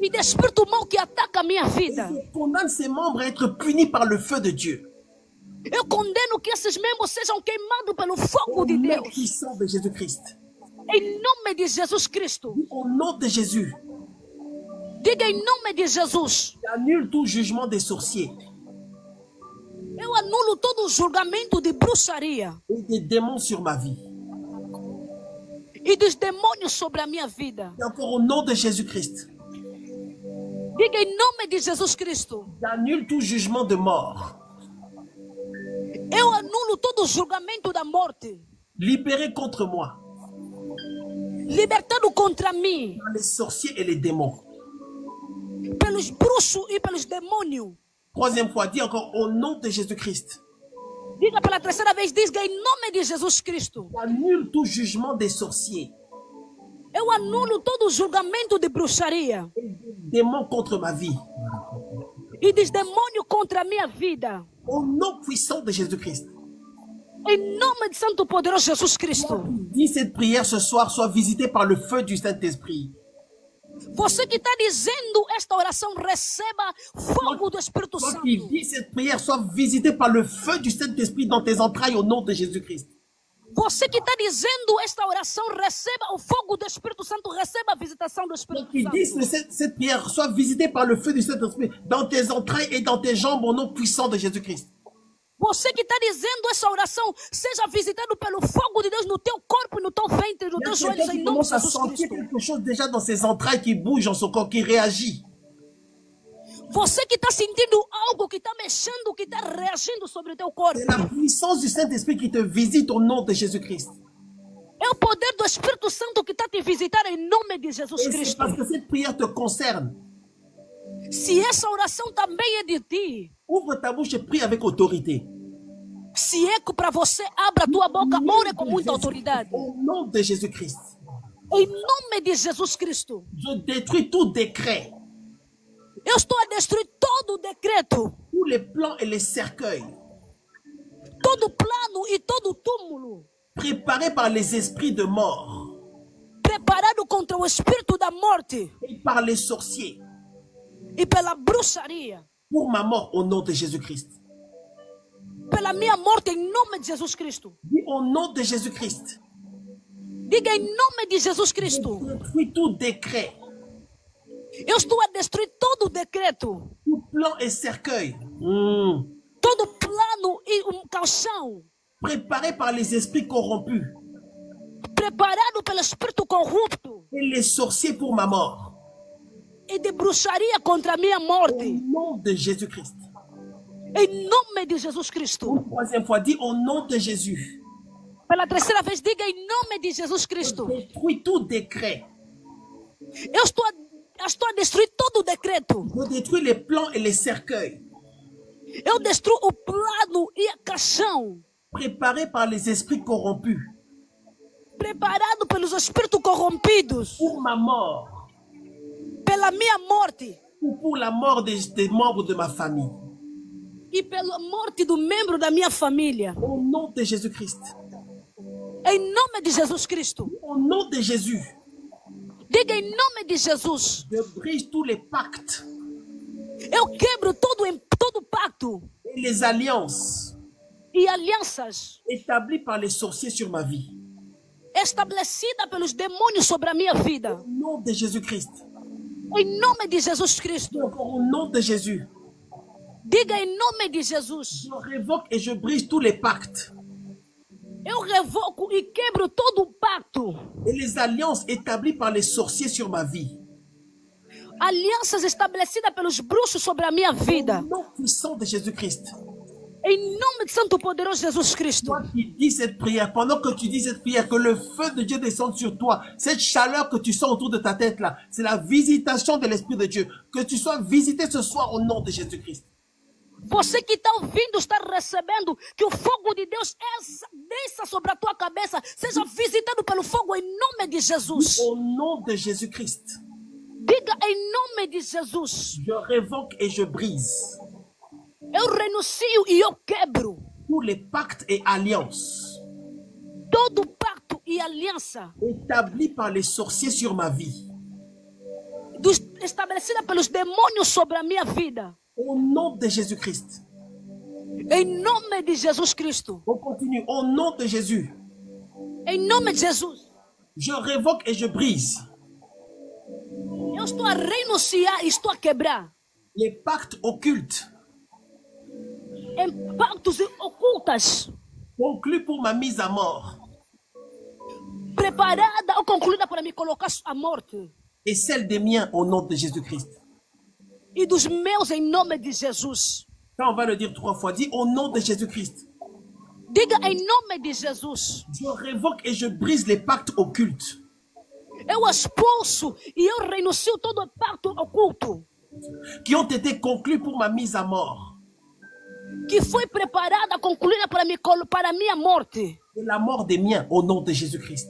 e de espírito mau que ataca a minha Et vida. je condamne ses membres à être punis par le feu de Dieu. Eu condeno que esses membros sejam queimados pelo fogo Au de nom Deus. puissant de Jésus-Christ. Em nome de Jesus Cristo. Au nom de Jésus. Diga em nome de Jesus. J'annule tout jugement des sorciers Eu anulo todo o julgamento de bruxaria et des démons sur ma vie. e dos demônios sobre a minha vida. Et encore au nom de Jésus-Christ. Diga em nome de Jesus Cristo. J'annule tout jugement de mort. Eu anulo todo o julgamento da morte, Libéré contre moi libertado contra mim par les sorciers et les démons. pelos bruxos e pelos demônios. Troisième fois, dis encore au nom de Jésus-Christ. Diga pela terceira vez, diga em nome de Jesus Cristo. J'annule tout jugement des sorciers Eu anulo todo o julgamento de bruxaria et des démons contre ma vie. e dos demônios contra a minha vida. Au nom puissant de Jésus-Christ. Em nome de Santo Poderoso Jesus Cristo. Dis cette prière ce soir, soit visitée par le feu du Saint-Esprit. Você que está dizendo esta oração, receba fogo do Espírito Toi qui Santo. dis cette prière, sois visité par le feu du Saint-Esprit dans tes entrailles au nom de Jésus-Christ. Você que está dizendo esta oração, receba o fogo do Espírito Santo, receba a visitação do Toi Espírito qui dis Santo. cette prière, sois visité par le feu du Saint-Esprit dans tes entrailles et dans tes jambes au nom puissant de Jésus-Christ. Você que está dizendo essa oração, seja visitado pelo fogo de Deus no teu corpo e no teu ventre, nos Il y a teus joelhos, quelqu'un em qui nome de commence à Jesus sentir Cristo. quelque chose déjà dans ses entrailles qui bouge dans son corps, qui réagit. Você que está sentindo algo que está mexendo, que está reagindo sobre o teu corpo. C'est la puissance du Saint-Esprit qui te visite au nom de Jésus-Christ. É o poder do Espírito Santo que está te visitar em nome de Jesus Et c'est Cristo. parce que cette prière te concerne. Se essa oração também é de ti, Ouvre ta bouche et prie avec autorité. se é para você, abra a tua boca, ore com muita autoridade. Au nom de Jésus-Christ. Em nome de Jesus Cristo. Je détruis tout décret, Eu estou a destruir todo o decreto, tous les plans et les cercueils todo plano e todo túmulo préparés par les esprits de mort preparado contra o espírito da morte et par les sorciers e pela bruxaria, pour ma mort au nom de Jésus-Christ. pela minha morte em nome de Jesus Cristo. Dis au nom de Jésus-Christ. Diga em nome de Jesus Cristo. Je détruis tout décret, Eu estou a destruir todo o decreto, tout plan et cercueil todo plano e calção préparés par les esprits corrompus preparado pelo espírito corrupto et les sorciers pour ma mort. e de bruxaria contra a minha Au morte. nom de Jésus-Christ. Em nome de Jesus Cristo. Une troisième fois, dis au nom de Jésus. Pela terceira vez, diga em nome de Jesus Cristo. Détruis tout décret. Eu estou a destruir todo o decreto, Je détruis les plans et les cercueils Eu destruo o plano e a caixão préparé par les esprits corrompus preparado pelos espíritos corrompidos pour ma mort pela minha morte ou pour la mort des membres de ma famille. e pela morte do membro da minha família. Au nom de Jésus-Christ. Em nome de Jesus Cristo. Au nom de Jésus. Diga em nome de Jesus. Je brise tous les pactes Eu quebro todo pacto et les alliances e alianças établies par les sorciers sur ma vie. estabelecida pelos demônios sobre a minha vida. Au nom de Jésus-Christ. Em nome de Jesus Cristo. Encore au nom de Jésus. Diga em nome de Jesus. Je révoque et je brise tous les pactes Eu revoco e quebro todo o pacto. et les alliances établies par les sorciers sur ma vie. Alianças estabelecidas pelos bruxos sobre a minha vida. Au nom puissant de Jésus-Christ. Em nome de Santo Poderoso Jesus Cristo. Toi qui dis cette prière, pendant que tu dis cette prière, que le feu de Dieu descende sur toi, cette chaleur que tu sens autour de ta tête là, c'est la visitation de l'Esprit de Dieu. Que tu sois visité ce soir au nom de Jésus-Christ. Você que está ouvindo, está recebendo que o fogo de Deus desça sobre a tua cabeça, seja visitado pelo fogo em nome de Jesus. Au nom de Jésus-Christ. Diga em nome de Jesus. Je révoque et je brise Eu renuncio e eu quebro tous les pactes et alliances todo pacto e aliança établis par les sorciers sur ma vie. estabelecida pelos demônios sobre a minha vida. Au nom de Jésus-Christ. Em nome de Jesus Cristo. On continue. Au nom de Jésus. Em nome de Jesus. Je révoque et je brise Eu estou a renunciar e estou a quebrar les pactes occultes em pactos ocultas, conclus pour ma mise à mort preparada ou concluída para me colocar à morte. et celle des miens au nom de Jésus-Christ. E dos meus em nome de Jesus. Ça, on va le dire 3 fois. Dis au nom de Jésus-Christ. Diga em nome de Jesus. Je révoque et je brise les pactes occultes Eu expulso e eu renuncio todo pacto oculto qui ont été conclus pour ma mise à mort que foi preparada, concluída para a minha morte et la mort des miens au nom de Jésus-Christ.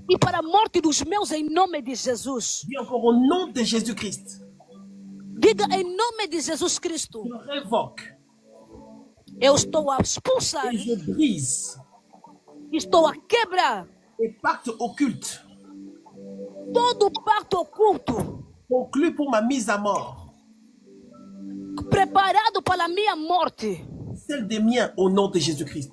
e para a morte dos meus em nome de Jesus. Dis encore au nom de Jésus-Christ. Diga em nome de Jesus Cristo. Je révoque Eu estou a expulsar, et je brise estou a quebrar les pactes occultes todo pacto oculto conclus pour ma mise à mort, preparado para a minha morte. celle des miens au nom de Jésus-Christ.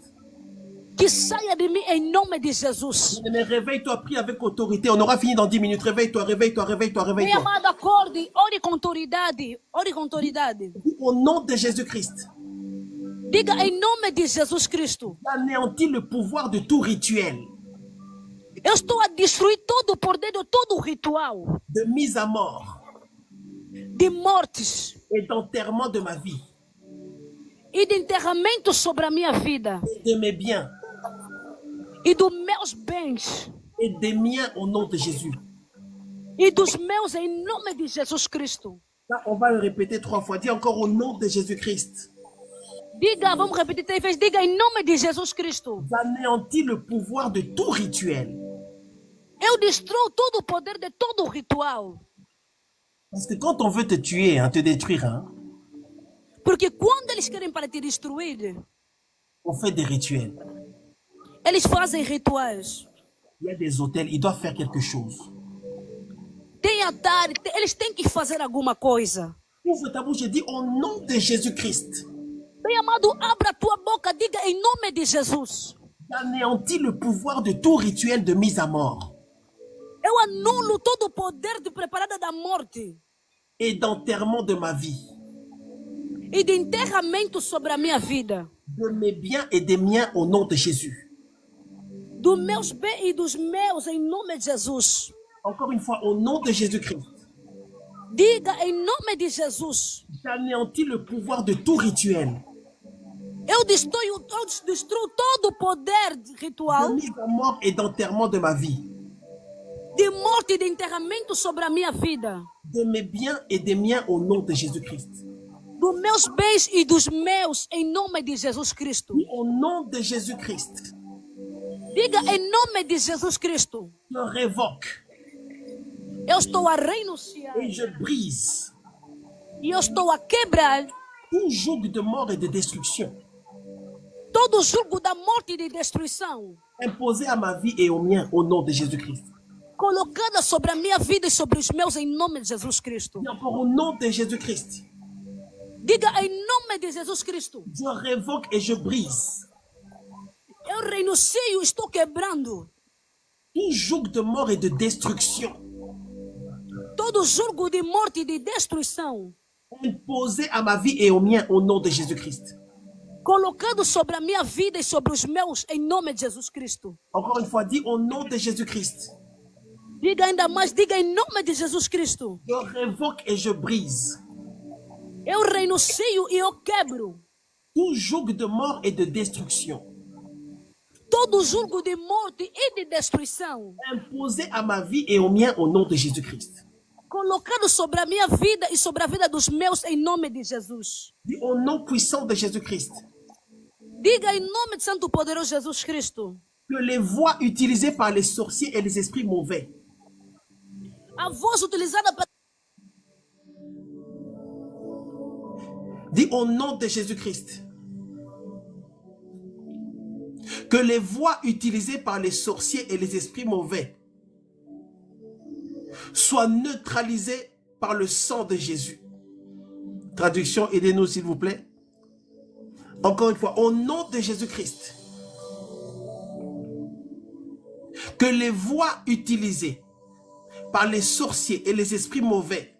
Que saia de mim em nome de Jesus. Mais réveille-toi, prie avec autorité. On aura fini dans 10 minutes. Réveille-toi, réveille-toi, réveille-toi, Minha réveille-toi. amada, acorde, ore com autoridade. Ore com autoridade. Au nom de Jésus-Christ. Diga em nome de Jesus Cristo. Anéantis le pouvoir de tout rituel Eu estou a destruir todo o poder de todo o ritual de mise à mort de mortes et d'enterrement de ma vie e de enterramento sobre a minha vida et de mes biens e dos meus bens et des miens au nom de Jésus. e dos meus em nome de Jesus Cristo. Là, on va le répéter 3 fois. Dis encore au nom de Jésus-Christ. Diga, vamos repetir 3 vezes. Diga em nome de Jesus Cristo. J'anéantis le pouvoir de tout rituel. Eu destruo todo o poder de todo o ritual. Parce que quand on veut te tuer, hein, te détruire, hein, Porque quando eles querem para te destruir, on fait des rituels. eles fazem rituais. Il y a des hôtels, ils doivent faire quelque chose. Tem altar, eles têm que fazer alguma coisa. Ouvre ta bouche et dis au nom de Jésus-Christ. Bem amado, abra a tua boca, diga em nome de Jesus. J'anéantis le pouvoir de tout rituel de mise à mort Eu anulo todo o poder de preparada da morte et d'enterrement de ma vie, e de enterramento sobre a minha vida, de mes biens et des miens au nom de Jésus. dos meus bens e dos meus em nome de Jesus. Encore une fois, au nom de Jésus-Christ. Diga em nome de Jesus. J'anéantis le pouvoir de tout rituel Eu destruo todo o poder de ritual mise à mort et d'enterrement de ma vie, de morte e de enterramento sobre a minha vida, de mes biens et des miens au nom de Jésus-Christ. dos meus bens e dos meus, em nome de Jesus Cristo. Au nom de Jésus-Christ, Diga em nome de Jesus Cristo. je révoque Eu estou a renunciar et je brise e eu estou a quebrar tout joug de mort et de destruction todo o jugo da morte e de destruição imposé à ma vie et au mien au nom de Jésus-Christ. colocada sobre a minha vida e sobre os meus, em nome de Jesus Cristo. Et encore au nom de Jésus-Christ, Diga em nome de Jesus Cristo. je révoque et je brise Eu renuncio, estou quebrando tout joug de mort et de destruction todo jugo de morte e de destruição imposé à ma vie et au mien au nom de Jésus-Christ. colocado sobre a minha vida e sobre os meus, em nome de Jesus Cristo. Encore une fois, dis au nom de Jésus-Christ. Diga ainda mais, diga em nome de Jesus Cristo. Je révoque et je brise Eu renuncio e eu quebro tout joug de mort et de destruction todo jugo de morte e de destruição imposé à ma vie et au mien au nom de Jésus-Christ. colocado sobre a minha vida e sobre a vida dos meus, em nome de Jesus. Dis au nom puissant de Jésus-Christ Diga em nome de Santo Poderoso Jesus Cristo. que les voies utilisées par les sorciers et les esprits mauvais A voz utilizada para dis au nom de Jésus-Christ que les voies utilisées par les sorciers et les esprits mauvais soient neutralisées par le sang de Jésus. Traduction, aidez-nous s'il vous plaît. Encore une fois, au nom de Jésus-Christ, que les voies utilisées par les sorciers et les esprits mauvais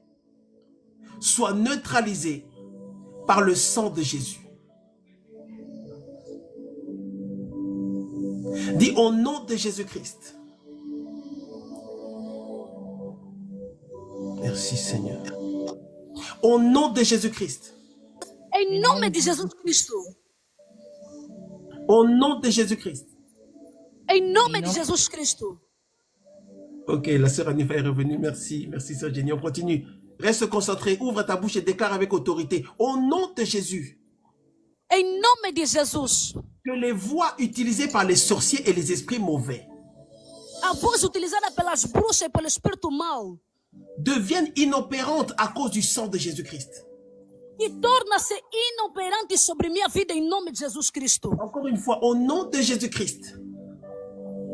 soient neutralisées par le sang de Jésus. Dis au nom de Jésus-Christ. Merci Seigneur. Au nom de Jésus-Christ. em nome de Jesus Cristo. Au nom de Jésus-Christ. Em nome de Jesus Cristo. Ok, la sœur Anifa est revenue. Merci, merci sœur Jenny. On continue. Reste concentré, ouvre ta bouche et déclare avec autorité. Au nom de Jésus. Em nome de Jesus. Que les voies utilisées par les sorciers et les esprits mauvais A voz utilizada pelas bruxas e pelo espírito mau deviennent inopérantes à cause du sang de Jésus-Christ. e torna-se inoperante sobre minha vida em nome de Jesus Cristo. Encore une fois, au nom de Jésus-Christ.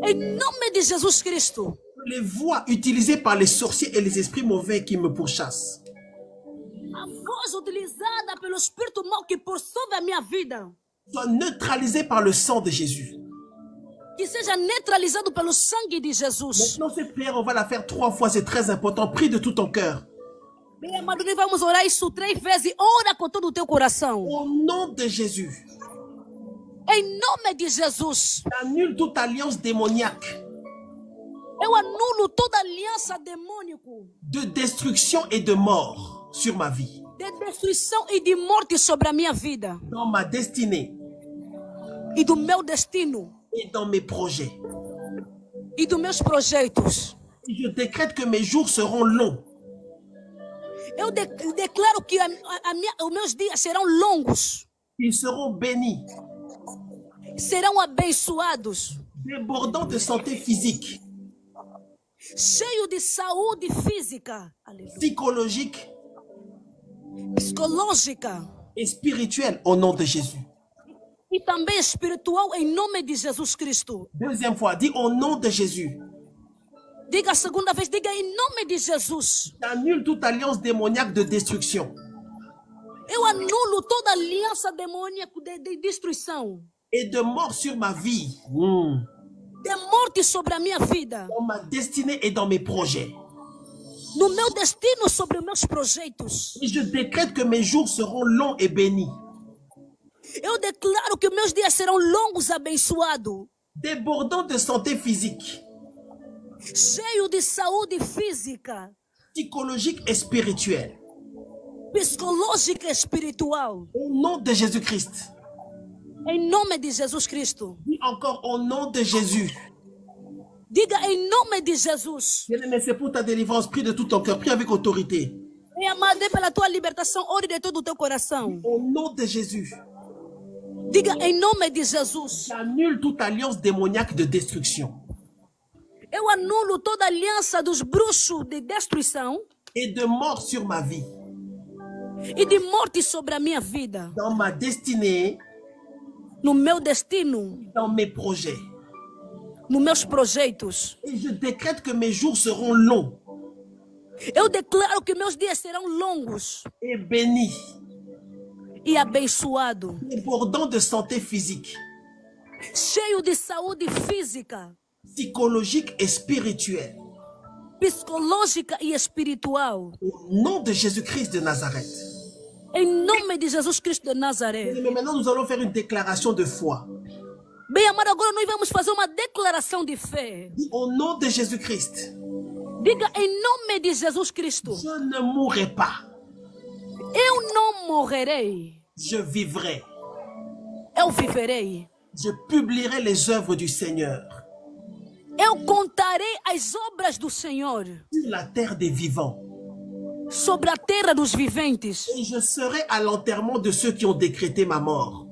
Em nome de Jesus Cristo. Les voies utilisées par les sorciers et les esprits mauvais qui me pourchassent A voz utilizada pelo espírito mau que possui a minha vida, soient neutralisées par le sang de Jésus. que seja neutralizado pelo sangue de Jesus. Maintenant, cette prière, on va la faire 3 fois. C'est très important. Prie de tout ton cœur. Bem, amado, nós vamos orar isso 3 vezes. Ora com todo o teu coração. Au nom de Jésus, Em nome de Jesus. j'annule toute alliance démoniaque Eu anulo toda aliança demônica de destruction et de mort sur ma vie, de destruição e de morte sobre a minha vida dans ma destinée e do meu destino et dans mes projets. e dos meus projetos. Et je décrète que mes jours seront longs. Eu declaro que os meus dias serão longos, Ils seront bénis, serão abençoados, débordants de santé physique, cheios de saúde física, aleluia, psychologique psicológica et spirituelle au nom de Jésus. e também espiritual em nome de Jesus Cristo. Deuxième fois, dis au nom de Jésus. Diga a segunda vez, diga em nome de Jesus. J'annule toute alliance démoniaque de destruction Eu anulo toda aliança demônica de destruição, et de mort sur ma vie, de morte sobre a minha vida, dans ma destinée et dans mes projets. no meu destino, sobre os meus projetos. Et je décrète que mes jours seront longs et bénis, Eu declaro que meus dias serão longos, abençoados, débordants de santé physique, cheios de saúde física, psychologique et spirituelle. psicológica e espiritual. Au nom de Jésus-Christ. Em nome de Jesus Cristo. Dis encore au nom de Jésus. Diga em nome de Jesus. Bien-aimé, c'est pour ta délivrance. Prie de tout ton cœur. Prie avec autorité. Minha amada, pela tua libertação, ore de todo o teu coração. Au nom de Jésus, Diga em nome de Jesus. j'annule toute alliance démoniaque de destruction Eu anulo toda aliança dos bruxos de destruição et de mort sur ma vie, e de morte sobre a minha vida, dans ma destinée, no meu destino, dans mes projets. nos meus projetos. Et je décrète que mes jours seront longs Eu declaro que meus dias serão longos et bénis, e abençoados, débordant de santé physique, cheio de saúde física, psychologique et spirituelle. psicológica e espiritual. Au nom de Jésus-Christ de Nazareth. Em nome de Jesus Cristo de Nazaré. Mais maintenant, nous allons faire une déclaration de foi. Bem, amado, agora nós vamos fazer uma declaração de fé. Au nom de Jésus-Christ, Diga em nome de Jesus Cristo. je ne mourrai pas, Eu não morrerei. je vivrai. Eu viverei. Je publierai les œuvres du Seigneur Eu contarei as obras do Senhor sur la terre des vivants. sobre a terra dos viventes. Et je serai à l'enterrement de ceux qui ont décrété ma mort.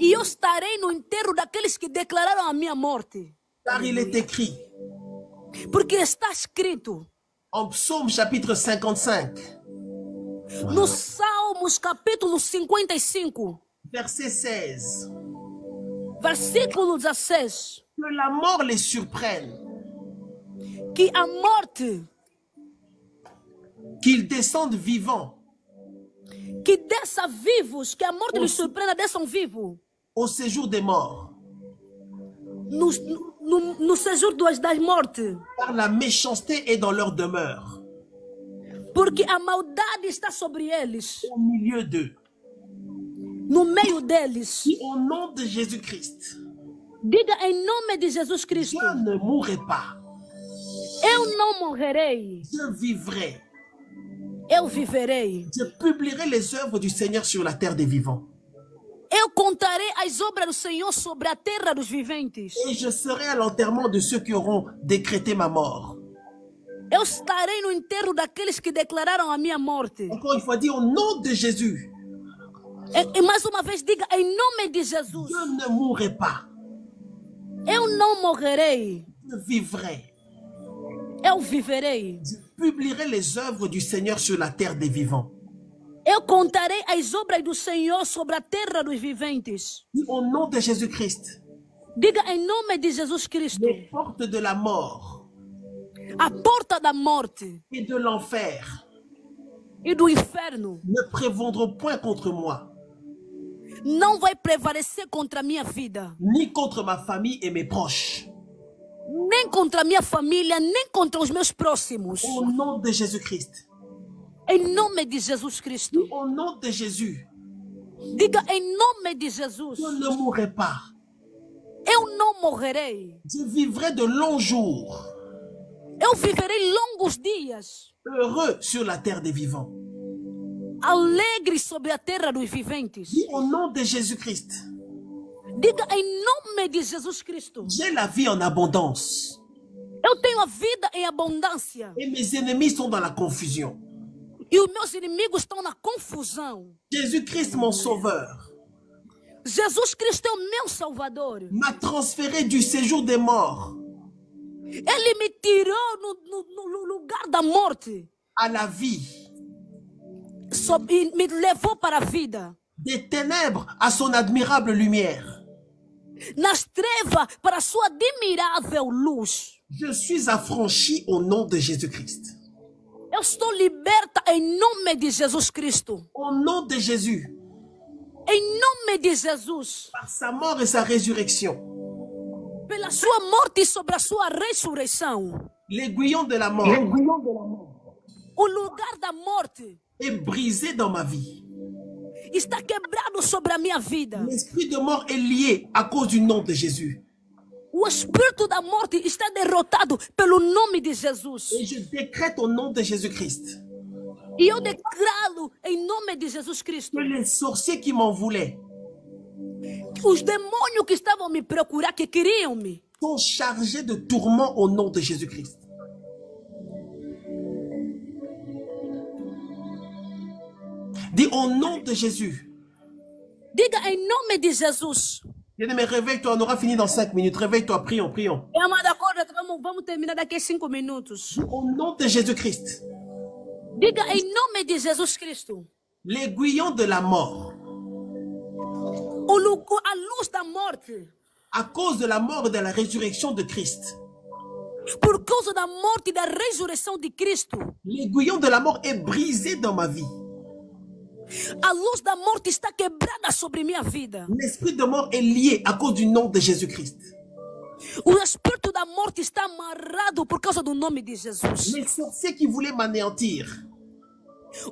E eu estarei no enterro daqueles que declararam a minha morte. Car il est écrit Porque está escrito en Psaume chapitre 55, no Salmos capítulo 55, verset 16, versículo 16, que la mort les surprenne, que a morte, qu'ils descendent vivants que desça vivos, que a morte lhes surpreenda, desçam vivos. au séjour des morts, No séjour das mortes. car la méchanceté est dans leur demeure, Porque a maldade está sobre eles, au milieu d'eux. no meio deles. Au nom de Jésus-Christ, Diga em nome de Jesus Cristo. je ne mourrai pas, Eu não morrerei, je vivrai. eu viverei. Je publierai les œuvres du Seigneur sur la terre des vivants. Eu contarei as obras do Senhor sobre a terra dos viventes. Et je serai à l'enterrement de ceux qui auront décrété ma mort. Eu estarei no enterro daqueles que declararam a minha morte. Encore une fois, dis au nom de Jésus, E mais uma vez diga em nome de Jesus. je ne mourrai pas, Eu não morrerei, je vivrai. eu viverei. Je publierai les œuvres du Seigneur sur la terre des vivants. Eu contarei as obras do Senhor sobre a terra dos viventes. Dis au nom de Jésus-Christ, Diga em nome de Jesus Cristo. les portes de la mort A porta da morte et de l'enfer e do inferno ne prévaudront point contre moi, não vai prevalecer contra a minha vida, ni contre ma famille et mes proches. nem contra a minha família, nem contra os meus próximos. Au nom de Jésus-Christ, Em nome de Jesus Cristo. au nom de Jésus, Diga em nome de Jesus. je ne mourrai pas. Eu não morrerei. Je vivrai de longs jours, Eu viverei longos dias, heureux sur la terre des vivants. alegre sobre a terra dos viventes. Dis au nom de Jésus-Christ, Diga em nome de Jesus Cristo. j'ai la vie en abondance Eu tenho a vida em abundância. et mes ennemis sont dans la confusion. E os meus inimigos estão na confusão. Jésus-Christ, mon sauveur, Jesus Cristo é o meu Salvador. m'a transféré du séjour des morts Ele me tirou no lugar da morte. à la vie, E me levou para a vida. des ténèbres à son admirable lumière. Nas trevas para a sua admirável luz. Je suis affranchi au nom de Jésus-Christ. Eu estou liberta em nome de Jesus Cristo. Au nom de Jésus, Em nome de Jesus. par sa mort et sa résurrection, Pela sua morte e sobre a sua ressurreição. l'aiguillon de la mort O lugar da morte est brisé dans ma vie. está quebrado sobre a minha vida. L'esprit de mort est lié à cause du nom de Jésus. O espírito da morte está derrotado pelo nome de Jesus. Et je décrète au nom de Jésus-Christ E eu declaro em nome de Jesus Cristo. que les sorciers qui m'en voulaient Os demônios que estavam me procurar, que queriam me, sont chargés de tourments au nom de Jésus-Christ. Dis au nom de Jésus. Diga em nome de Jesus. Bien-aimé, réveille-toi, on aura fini dans 5 minutes. Réveille-toi, prions, prions. Minha amada, acorda, vamos terminar daqui a 5 minutos. Au nom de Jésus-Christ. Diga em nome de Jesus Cristo. L'aiguillon de la mort. A luz da morte. À cause de la mort et de la résurrection de Christ. Por causa da morte e da ressurreição de Cristo. L'aiguillon de la mort est brisé dans ma vie. A luz da morte está quebrada sobre minha vida. L'esprit de mort est lié à cause du nom de Jésus-Christ. O espírito da morte está amarrado por causa do nome de Jesus. Les sorciers qui voulaient m'anéantir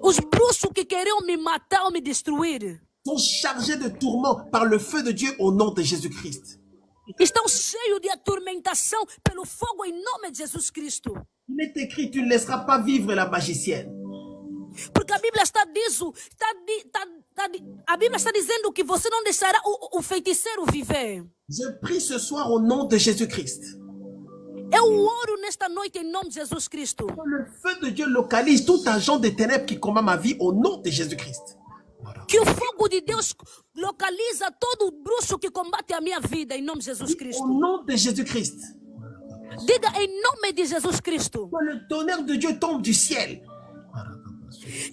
Os bruxos que queriam me matar ou me destruir sont chargés de tourments par le feu de Dieu au nom de Jésus-Christ. estão cheios de atormentação pelo fogo em nome de Jesus Cristo. Il est écrit, tu ne laisseras pas vivre la magicienne. Porque a Bíblia a Bíblia está dizendo que você não deixará o feiticeiro viver. Je prie ce soir au nom de Jésus-Christ. Eu oro nesta noite em nome de Jesus Cristo. Que le feu de Dieu localise tout agent des ténèbres qui combat ma vie au nom de Jésus-Christ. Que o fogo de Deus localiza todo bruxo que combate a minha vida em nome de Jesus Cristo. Au nom de Jésus-Christ. Diga em nome de Jesus Cristo. Que le tonnerre de Dieu tombe du ciel.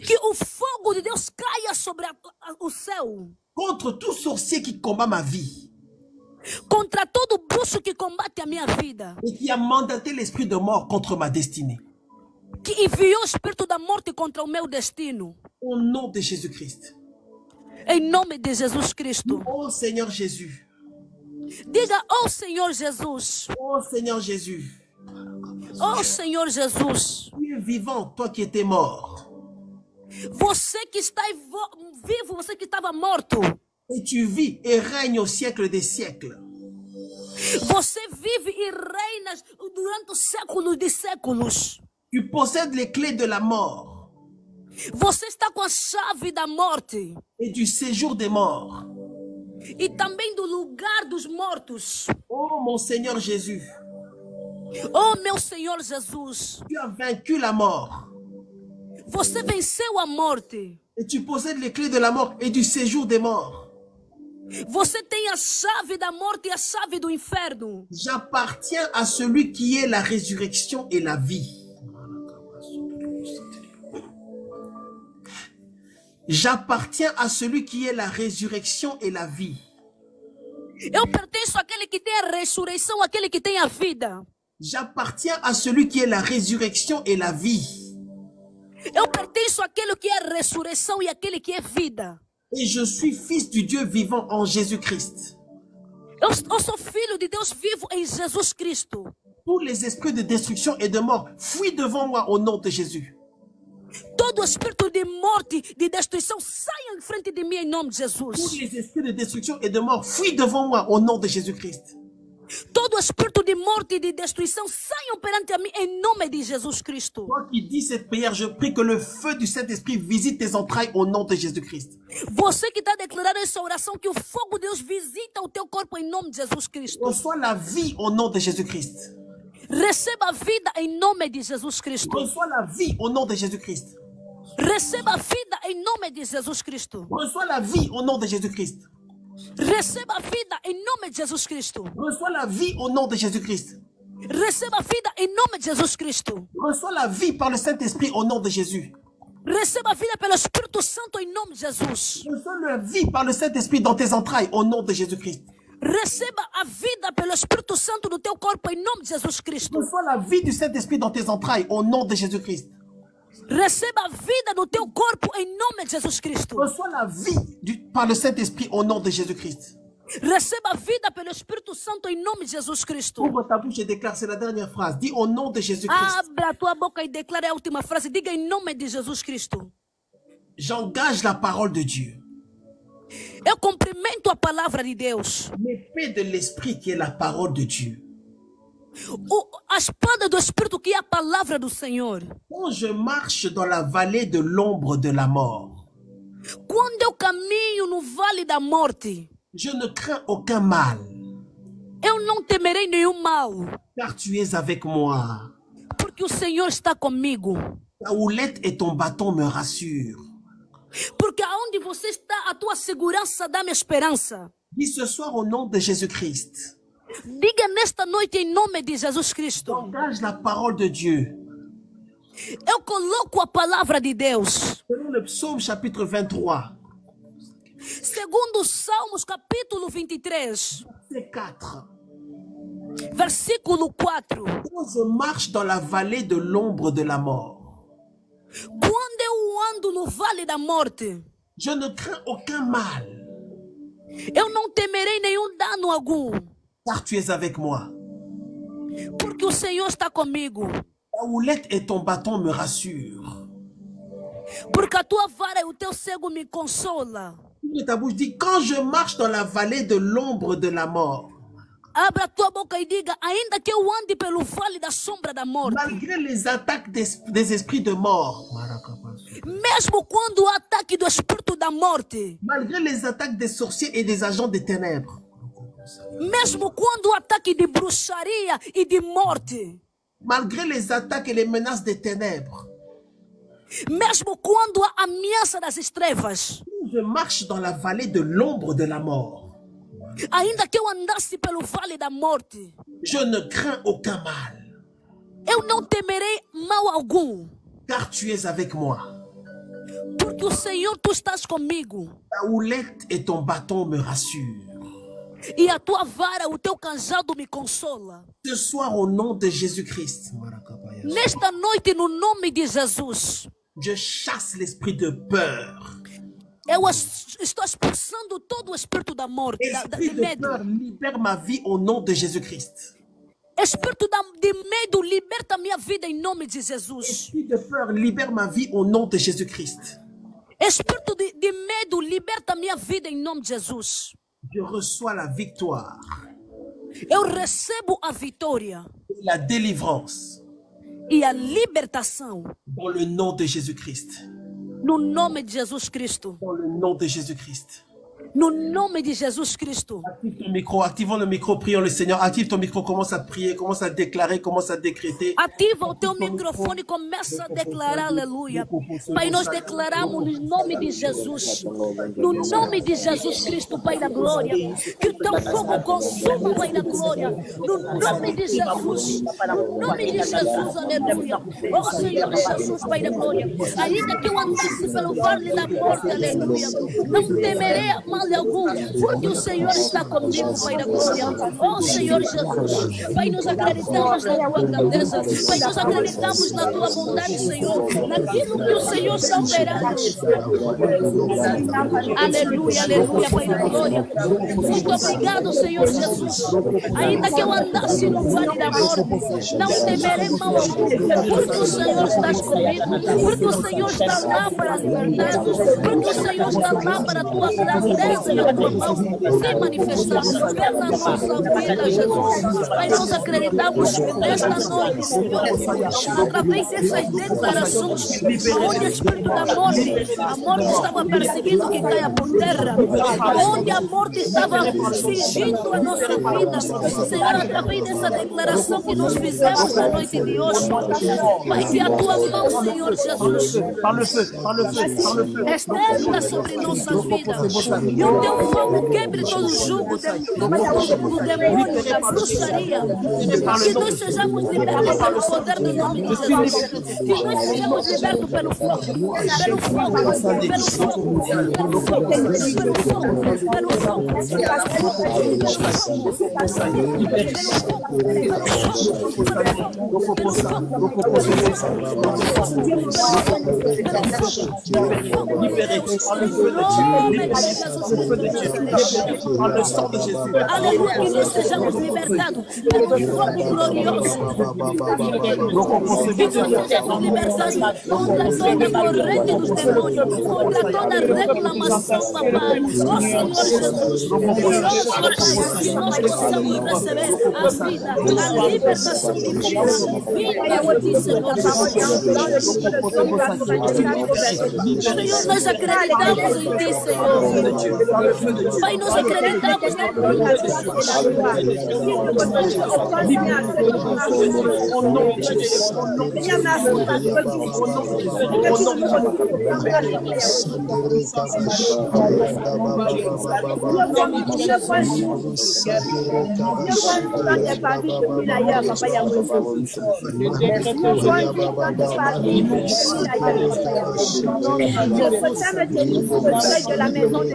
Que o fogo de Deus caia sobre o céu. Contre tout sorcier qui combat ma vie. Contra todo bruxo que combate a minha vida. Et qui a mandaté l'esprit de mort contre ma destinée. Que enviou o espírito da morte contra o meu destino. Au nom de Jésus-Christ. Em nome de Jesus Cristo. Oh Seigneur Jésus. Diga, oh Senhor Jesus. Oh Seigneur Jésus. Oh Senhor Jesus. Tu es vivant, toi qui étais mort. Você que está vivo, você que estava morto. Et tu vis et règnes au siècle des siècles. Você vive e reina durante os séculos de séculos. Tu possèdes les clés de la mort. Você está com a chave da morte. Et du séjour des morts. E também do lugar dos mortos. Oh mon Seigneur Jésus. Oh meu Senhor Jesus. Tu as vaincu la mort. Você venceu a morte. Et tu possèdes les clés de la mort et du séjour des morts. Você tem a chave da morte e a chave do inferno. J'appartiens à celui qui est la résurrection et la vie. J'appartiens à celui qui est la résurrection et la vie. Eu pertenço àquele que tem a ressurreição, àquele que tem a vida. J'appartiens à celui qui est la résurrection et la vie. Eu pertenço àquele que é a ressurreição e àquele que é vida. Et je suis fils du Dieu vivant en Jésus-Christ. Eu sou filho de Deus vivo em Jesus Cristo. Tous les esprits de destruction et de mort fuient devant moi au nom de Jésus. Todo espírito de morte, de destruição, saia em frente de mim em nome de Tous Jesus. les esprits de destruction et de mort fuient devant moi au nom de Jésus-Christ. Todo espírito de morte e de destruição, saiam perante a mim em nome de Jesus Cristo. Toi qui dis cette prière, je prie que le feu du Saint-Esprit visite tes entrailles au nom de Jésus-Christ. Você que está declarando essa oração, que o fogo de Deus visita o teu corpo em nome de Jesus Cristo. Reçois la vie au nom de Jésus-Christ. Receba a vida em nome de Jesus Cristo. Reçois la vie au nom de Jésus-Christ. Receba a vida em nome de Jesus Cristo. Reçois la vie au nom de Jésus-Christ. Receba a vida em nome de Jesus Cristo. Reçois la vie au nom de Jésus-Christ. Receba a vida em nome de Jesus Cristo. Reçois la vie par le Saint-Esprit au nom de Jésus. Receba a vida pelo Espírito Santo em nome de Jesus. Reçois la vie par le Saint-Esprit dans tes entrailles au nom de Jésus-Christ. Receba a vida pelo Espírito Santo no teu corpo em nome de Jesus Cristo. Reçois la vie du Saint-Esprit dans tes entrailles au nom de Jésus-Christ. Receba a vida no teu corpo em nome de Jesus Cristo. Reçois la vie par le Saint-Esprit au nom de Jésus-Christ. Receba a vida pelo Espírito Santo em nome de Jesus Cristo. Ouvre ta bouche et déclare, c'est la dernière phrase. Dis au nom de Jésus-Christ. Abra a tua boca e declare a última frase. Diga em nome de Jesus Cristo. J'engage la parole de Dieu. Eu cumprimento a palavra de Deus. L'épée de l'Esprit qui est la parole de Dieu. A espada do Espírito que é a palavra do Senhor. Quand je marche dans la vallée de l'ombre de la mort, Quando eu caminho no vale da morte, je ne crains aucun mal, eu não temerei nenhum mal, car tu es avec moi. porque o Senhor está comigo. Ta houlette et ton bâton me rassurent. Porque aonde você está, a tua segurança dá-me esperança. Dis ce soir au nom de Jésus-Christ. Diga nesta noite em nome de Jesus Cristo. Engage la parole de Dieu. Eu coloco a palavra de Deus. Selon le psaume chapitre 23. Segundo Salmos capítulo 23. Verset 4. Versículo 4. Quand je marche dans la vallée de l'ombre de la mort, Quando eu ando no vale da morte, je ne crains aucun mal, eu não temerei nenhum dano algum, car tu es avec moi. porque o Senhor está comigo. Ta houlette et ton bâton me rassurent. Porque a tua vara e o teu cego me consola. De ta bouche, dis, quand je marche dans la vallée de l'ombre de la mort, Abra a tua boca e diga, ainda que eu ande pelo vale da sombra da morte, malgré les attaques des esprits de mort, mesmo quando o ataque do espírito da morte, malgré les attaques des sorciers et des agents des ténèbres, mesmo quando o ataque de bruxaria e de morte, malgré les attaques et les menaces des ténèbres, mesmo quando a ameaça das trevas, je marche dans la vallée de l'ombre de la mort, ainda que eu andasse pelo vale da morte, je ne crains aucun mal, eu não temerei mal algum, car tu es avec moi. porque o Senhor, tu estás comigo, Ta houlette et ton bâton me rassurent. e a tua vara, o teu cajado me consola. Ce soir, au nom de Jésus-Christ, Nesta noite, no nome de Jesus, je chasse l'esprit de peur. eu estou expulsando todo o espírito da morte, de Esprit de medo. peur, libère ma vie au nom de Jésus-Christ. Espírito de medo, liberta minha vida em nome de Jesus. Esprit de peur, libère ma vie au nom de Jésus-Christ. Espírito de medo, liberta minha vida em nome de Jesus. Je reçois la victoire, Eu recebo a vitória la délivrance e a libertação dans le nom de Jésus-Christ. no nome de Jesus Cristo. Dans le nom de Jésus-Christ. No nome de Jesus Cristo. Active ton micro, activons le micro, prions le Seigneur. Active ton micro, commence à prier, commence à déclarer, commence à décréter. Ativa o teu microfone e começa a declarar, aleluia. Pai, nós declaramos no nome de Jesus. No nome de Jesus Cristo, Pai da glória. Que o teu fogo consuma, Pai da glória. No nome de Jesus. No nome de Jesus, aleluia. Oh Senhor Jesus, Pai da glória. Ainda que eu andasse pelo vale da morte, aleluia. Não temerei mal algum, porque o Senhor está comigo, Pai da glória. Oh Senhor Jesus. Pai, nós acreditamos na tua grandeza. Pai, nós acreditamos na tua bondade, Senhor. Naquilo que o Senhor está operando. Aleluia, aleluia, Pai da glória. Muito obrigado, Senhor Jesus. Ainda que eu andasse no vale da morte, não temerei mal algum, porque o Senhor está comigo, porque o Senhor está lá para libertar-nos, porque o Senhor está lá para a tua grandeza e a tua mão se manifestar pela nossa vida, Jesus. Pai, nós acreditamos que nesta noite, Senhor, através dessas declarações, onde o Espírito da morte, a morte estava perseguindo que caia por terra, onde a morte estava fingindo a nossa vida, Senhor, através dessa declaração que nós fizemos na noite de hoje, Pai, que a tua mão, Senhor Jesus, estenda sobre nossas vidas, e o teu fogo quebre todo o jugo do demônio, da bruxaria, que nós sejamos libertos pelo poder do nome de Jesus, que nós sejamos libertos pelo fogo, pelo fogo, pelo fogo, pelo fogo, pelo fogo, pelo Le sang de Jésus. Aleluia, que nós sejamos libertados pelo fogo glorioso. Que nós sejamos libertados contra toda corrente dos demônios, contra toda reclamação, papai. Ó Senhor Jesus, que nós possamos receber a vida, a libertação divina. Vinda a ti, Senhor Jesus. Senhor, nós acreditamos em ti, Senhor. Pai, nós acreditamos na tua graça. De la maison de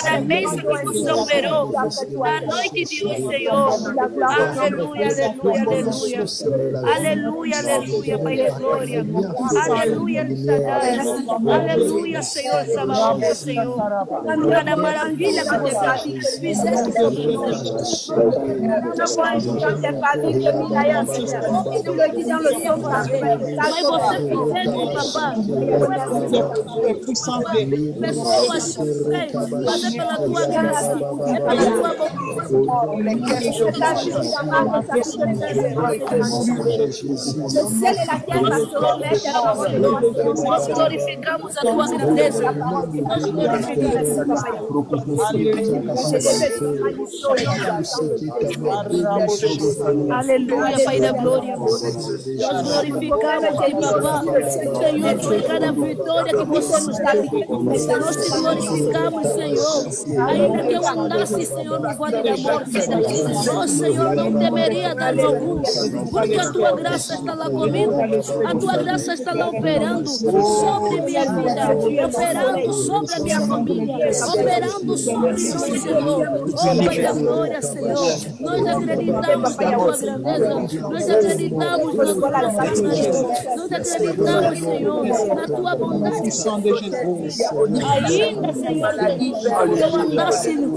cada bênção que nos operou na noite de hoje, Senhor. Aleluia, aleluia, aleluia. Aleluia, aleluia, Pai de glória. Aleluia, Shaddai. Aleluia, Senhor, Sabaoth, Senhor. Cada maravilha que você fizeste por nós. Mas você fizeste, papá. Pessoas, fazer pela tua graça, pela tua nós glorificamos a tua grandeza. Aleluia, Pai da glória. Nós glorificamos, papá, Senhor, por cada vitória que você nos dá. Nós te glorificamos, Senhor. Ainda que eu andasse, Senhor, no vale da morte, oh, Senhor, não temeria dano algum, porque a tua graça está lá comigo, a tua graça está lá operando sobre minha vida, operando sobre a minha família, operando sobre nós, Senhor. Oh, Pai da glória, Senhor, nós acreditamos na tua grandeza, nós acreditamos na tua graça, nós acreditamos, Senhor, na tua bondade. Ainda, Senhor, eu andasse no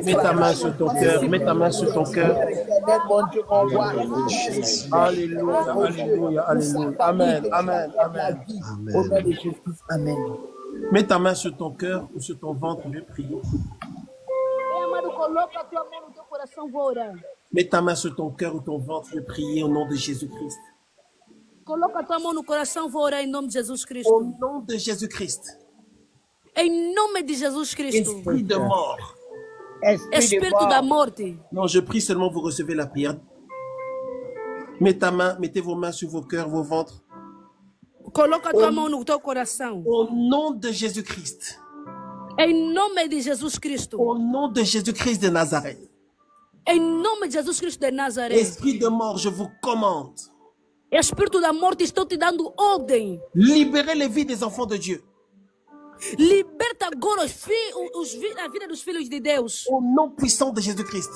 Mets ta main sur ton cœur, mets ta main sur ton cœur. Alléluia, alléluia, alléluia. Amen, amen, amen. Amen. Mets ta main sur ton cœur ou sur ton ventre, je vais prier. Coloca a tua mão no teu coração, vou orar. Mets ta main sur ton cœur ou ton ventre, je vais prier au nom de Jésus-Christ. Coloca a tua mão no coração, vou orar em nome de Jesus Cristo. Au nom de Jésus-Christ. Em nome de Jesus Cristo. Esprit de mort. Espírito da morte. Non, je prie seulement, vous recevez la prière. Mettez vos mains sur vos cœurs, vos ventres. Coloca a tua mão no teu coração. Au nom de Jésus-Christ. Em nome de Jesus Cristo. Au nom de Jésus-Christ de Nazareth. Em nome de Jesus Cristo de Nazaré. Esprit de mort, je vous commande. Espírito da morte, estou te dando ordem. Libérez les vies des enfants de Dieu. Liberta agora a vida dos filhos de Deus. Au nom puissant de Jésus-Christ.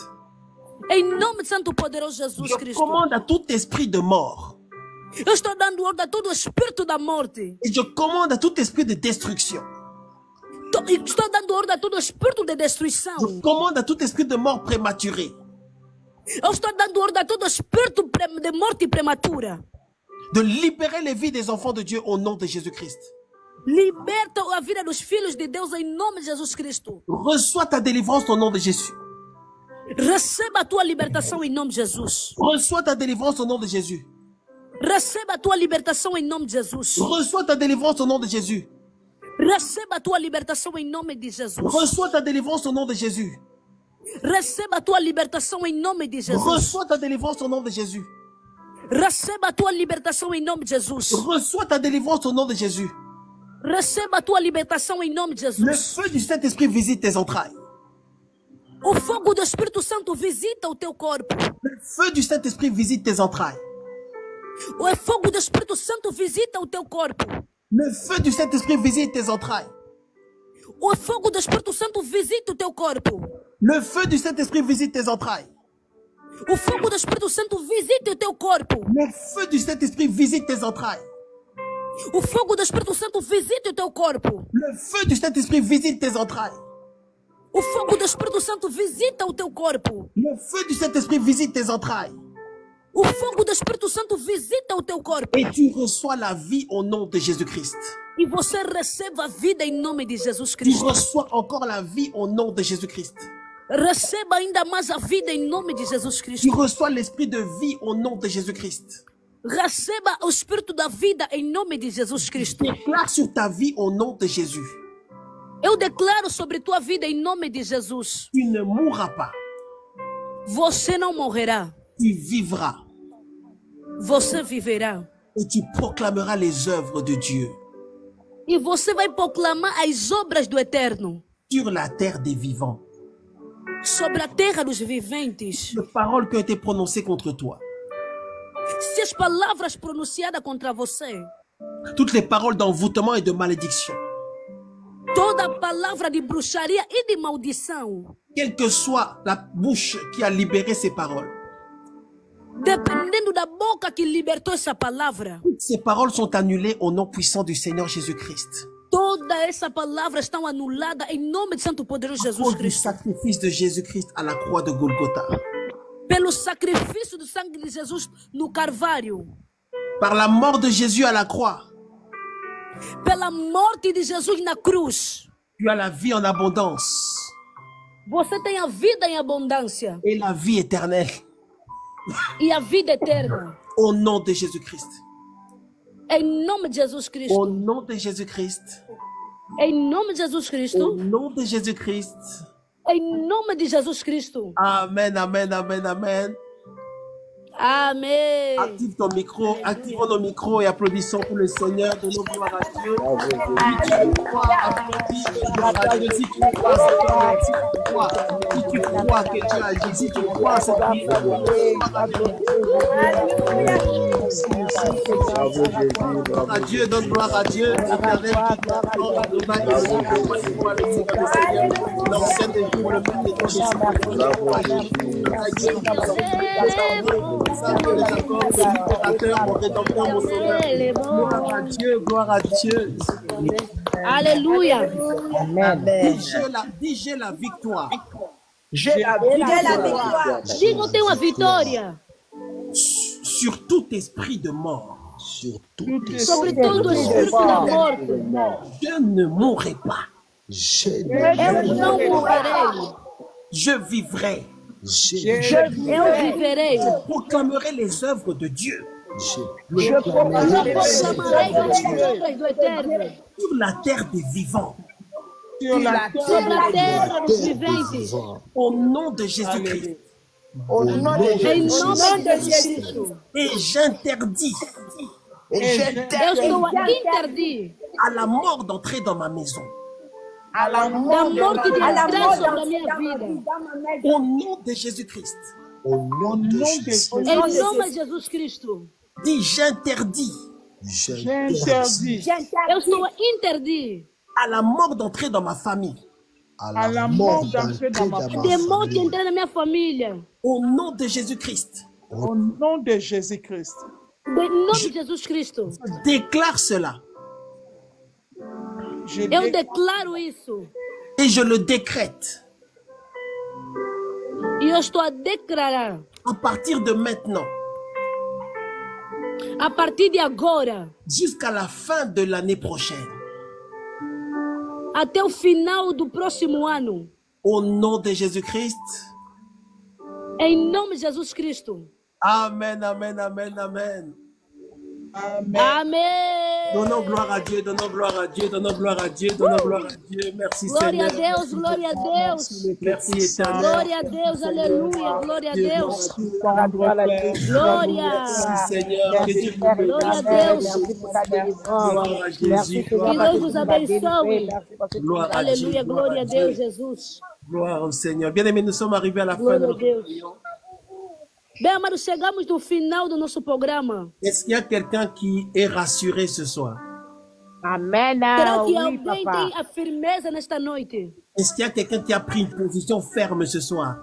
Em nome de Santo Poderoso Jesus Je Cristo. commande à tout esprit de mort. Eu estou dando ordem a todo espírito da morte. Et je commande à tout esprit de destruction. Estou dando ordem a todo espírito de destruição. Je commande à tout esprit de mort prématurée. Eu estou dando ordem a todo espírito de morte prematura. De libérer les vies des enfants de Dieu au nom de Jésus-Christ. Liberta a vida dos filhos de Deus em nome de Jesus Cristo. Reçois ta délivrance au nom de Jésus. Receba a tua libertação em nome de Jesus. Reçois ta délivrance au nom de Jésus. Receba a tua libertação em nome de Jesus. Reçois ta délivrance au nom de Jésus. Receba a tua libertação em nome de Jesus. Reçois ta délivrance au nom de Jésus. Receba a tua libertação em nome de Jesus. Reçois ta délivrance au nom de Jésus. Receba a tua libertação em nome de Jesus. Reçois ta délivrance au nom de Jésus. Receba a tua libertação em nome de Le Jesus. feu du Saint-Esprit visite tes entrailles. O fogo do Espírito Santo visita o teu corpo. Le feu du Saint-Esprit visite tes entrailles. O fogo do Espírito Santo visita o teu corpo. Le feu du Saint-Esprit visite tes entrailles. O fogo do Espírito Santo visita o teu corpo. Le feu du Saint-Esprit visite tes entrailles. O fogo do Espírito Santo visita o teu corpo. Le feu du Saint-Esprit visite tes entrailles. O fogo do Espírito Santo visite o teu corpo. Le feu du Saint-Esprit visite tes entrailles. O fogo do Espírito Santo visita o teu corpo. Le feu du Saint-Esprit visite tes entrailles. O fogo do Espírito Santo visita o teu corpo. Et tu reçois la vie au nom de Jésus-Christ. E você receba a vida em nome de Jesus Tu Cristo. reçois encore la vie au nom de Jésus-Christ. Receba ainda mais a vida em nome de Jesus Tu Cristo. reçois l'esprit de vie au nom de Jésus-Christ. Receba o Espírito da vida em nome de Jesus Cristo. Déclare sur ta vie au nom de Jésus. Eu declaro sobre tua vida em nome de Jesus. Tu ne mourras pas. Você não morrerá. Tu vivras. Você viverá. Et tu proclameras les œuvres de Dieu E você vai proclamar as obras do Eterno sur la terre des vivants. sobre a terra dos viventes. Les paroles qui ont été prononcées contre toi. Se as palavras pronunciadas contra você, Toutes les paroles d'envoûtement et de malédiction. toda palavra de bruxaria e de maldição, Quelle que soit la bouche qui a libéré ces paroles. dependendo da boca que libertou essa palavra, Toutes ces paroles sont annulées au nom puissant du Seigneur Jésus-Christ. toda essa palavra estão anuladas em nome do Santo Poderoso À Jesus cause du Cristo. sacrifice de Jésus-Christ à la croix de Golgotha. Pelo sacrifício do sangue de Jesus no Carvalho, Par la mort de Jésus à la croix, pela morte de Jesus na cruz, tu as la vie en abondance você tem a vida em abundância et la vie éternelle. e a vida eterna. Au nom de Jésus-Christ. Em nome de Jesus Au Cristo. nom de Jésus-Christ. Em nome de Jesus Au Cristo. nom de Jésus-Christ. Em nome de Jesus Cristo. Amen, amen, amen, amen. Amém. Active ton micro, activons nos micros et applaudissons pour le Seigneur, de nos gloires à Dieu. Si tu crois, applaudis. Si tu crois que Dieu agit, si tu crois à cette vie, gloire à Dieu, donne gloire à Dieu, l'éternel qui t'attend, Adonai, l'ancien des jours, le même des temps, mon rédempteur, mon sauveur. Gloire à Dieu, gloire à Dieu. Aleluia. Dis j'ai la victoire. J'ai la victoire. Diga eu tenho a vitória Sur tout esprit de mort. sobre todo o espírito da morte. Je ne mourrai pas. Eu não morrerei. Je vivrai. Eu viverei. Proclamerai les œuvres de Dieu Eu proclamarei as obras do Eterno sur la terre des vivants. sobre a terra dos viventes. Au nom de Jésus-Christ. Em nome de Jesus Cristo. Et j'interdis Eu estou a interdir à la mort d'entrer dans ma maison. da morte de entrar sobre a minha vida. Au nom de Jésus-Christ. Em nome de Jesus Cristo. Dis j'interdis Eu estou a interdir à la mort d'entrer dans ma famille. de morte entrar na minha família. Au nom de Jésus-Christ. Au nom de Jésus-Christ. Em nome de Jesus Cristo. Déclare cela. Eu declaro isso. Et je le décrète. E eu estou a declarar. À partir de maintenant, A partir de agora, jusqu'à la fin de l'année prochaine, até o final do próximo ano. au nom de Jésus-Christ. Em nome de Jesus Cristo. Amen, amen, amen, amen. Amém. Donnons gloire à Dieu, donnons gloire à Dieu, donnons gloire à Dieu, donnons gloire à Dieu. Merci Glória a Seigneur. Deus, glória a Deus. Merci éternel. Glória a Deus, aleluia. Glória a Deus. Merci Glória. Seigneur. Que Dieu vous bénisse. Glória a Deus. Gloire à Jésus. Que Deus vos abençoe. Gloire à Dieu. Aleluia, glória a Deus, Jesus. Gloire au Seigneur. Bien-aimés, nous sommes arrivés à la fin Glória de a notre Deus. réunion. Bem, amados, chegamos no final do nosso programa. Est-ce qu'il y a quelqu'un qui est rassuré ce soir? Amen. Será que Oui, alguém papa. tem a firmeza nesta noite? Est-ce qu'il y a quelqu'un qui a pris une position ferme ce soir?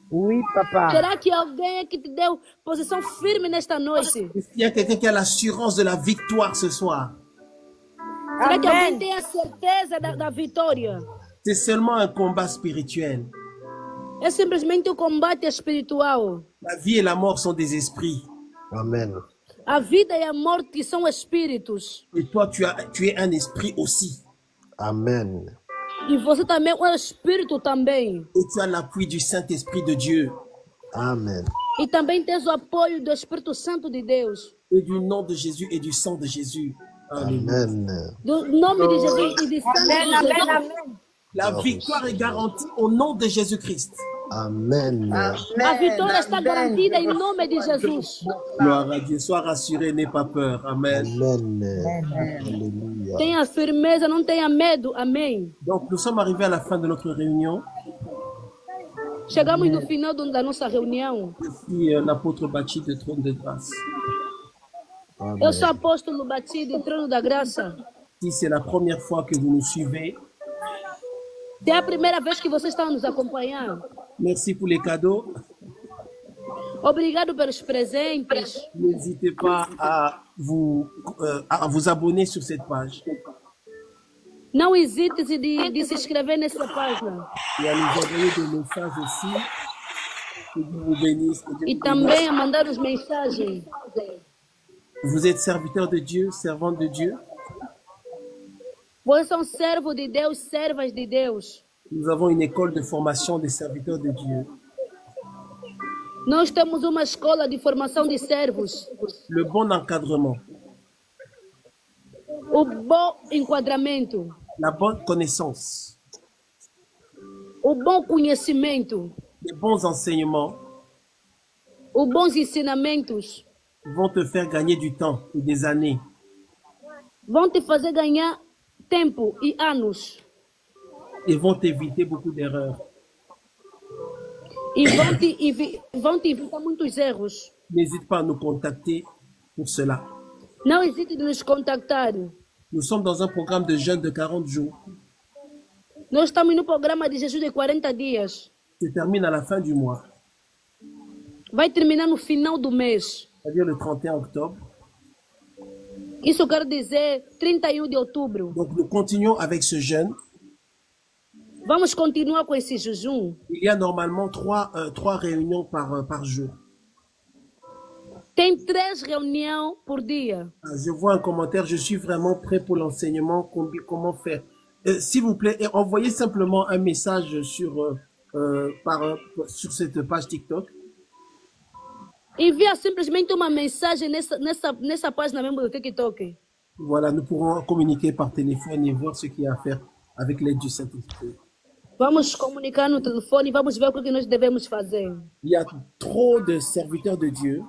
Oui, papa. Será que alguém que te deu posição firme nesta noite? Il y a quelqu'un qui a l'assurance de la victoire ce soir. Será que alguém Amen. tem a certeza da vitória? C'est seulement un combat spirituel. É simplesmente um combate espiritual. La vie et la mort sont des esprits. Amen. A vida e a morte são espíritos. Et toi, tu es un esprit aussi. Amen. E você também é um espírito também. Et tu as l'appui du Saint-Esprit de Dieu. Amen. E também tens o apoio do Espírito Santo de Deus. Et du nom de Jésus et du sang de Jésus. Alléluia. Amen. Do nome de Jesus e de sangue Amen, de amen, Jesus. amen. La victoire est garantie au nom de Jésus-Christ. Amen. A vitória está garantida em nome de Jesus. Gloire à Dieu. Sois rassuré, n'aie pas peur. Amen. Amen. Alléluia. Tenha firmeza, não tenha medo. Amém. Donc, nous sommes arrivés à la fin de notre réunion. Chegamos no final da nossa reunião. Je suis l'apôtre Bachid de Trône de Grâce. Eu sou apóstolo Batido, trono da graça. Si c'est la première fois que vous nous suivez, Se é a primeira vez que você está nos acompanhando, merci pour les cadeaux. obrigado pelos presentes. N'hésitez pas à vous abonner sur cette page Não hesite de se inscrever nessa página. et à nous envoyer des messages aussi. Que Dieu vous bénisse. Que Dieu E vous também a mandar os mensagens. bénisse. Vous êtes serviteur de Dieu, servante de Dieu. Vocês são servos de Deus, servas de Deus. Nous avons une école de formation des serviteurs de Dieu. Nós temos uma escola de formação de servos. Le bon encadrement, O bom enquadramento. la bonne connaissance, O bom conhecimento. les bons enseignements Os bons ensinamentos vont te faire gagner du temps et des années. vão te fazer ganhar tempo e anos. Et vont t'éviter beaucoup d'erreurs. E vão te evitar muitos erros. N'hésite pas à nous contacter pour cela. Não hesite de nos contactar. Nous sommes dans un programme de jeûne de 40 jours. Nós estamos no programa de jejum de 40 dias. Se termine à la fin du mois, Vai terminar no final do mês. c'est-à-dire le 31 octobre. Isso quer dizer 31 de outubro. Donc nous continuons avec ce jeûne. Vamos continuar com esse jejum. Il y a normalement trois réunions par jour. Tem 3 reuniões por dia. Je vois un commentaire, je suis vraiment prêt pour l'enseignement, comment faire. S'il vous plaît, envoyez simplement un message sur cette page TikTok. Envia simplesmente uma mensagem nessa página mesmo do TikTok. Voilà, nous pourrons communiquer par téléphone et voir ce qu'il y a à faire avec l'aide du Saint-Esprit. Vamos comunicar no telefone e vamos ver o que nós devemos fazer. Il y a trop de serviteurs de Dieu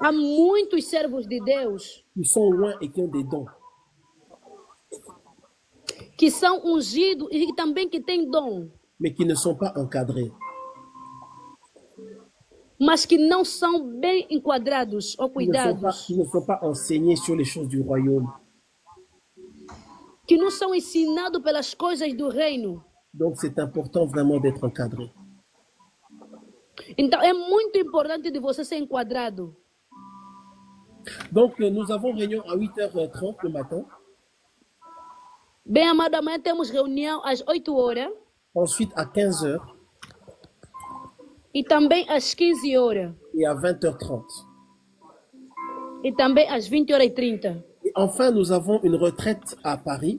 Há muitos servos de Deus qui sont loin et qui ont des dons. que são ungidos e também que têm dom, Mais qui ne sont pas encadrés. mas que não são bem enquadrados ou cuidados, Qui ne sont pas enseignés sur les choses du royaume. que não são ensinados pelas coisas do reino. Donc c'est important vraiment d'être encadré. Então é muito importante de você ser enquadrado. Donc nous avons réunion à 8h30 le matin. Bem, amado, amanhã temos reunião às 8 horas Ensuite à 15h e também às 15 horas et à 20h30. e também às 20h30. Et enfin, nous avons une retraite à Paris.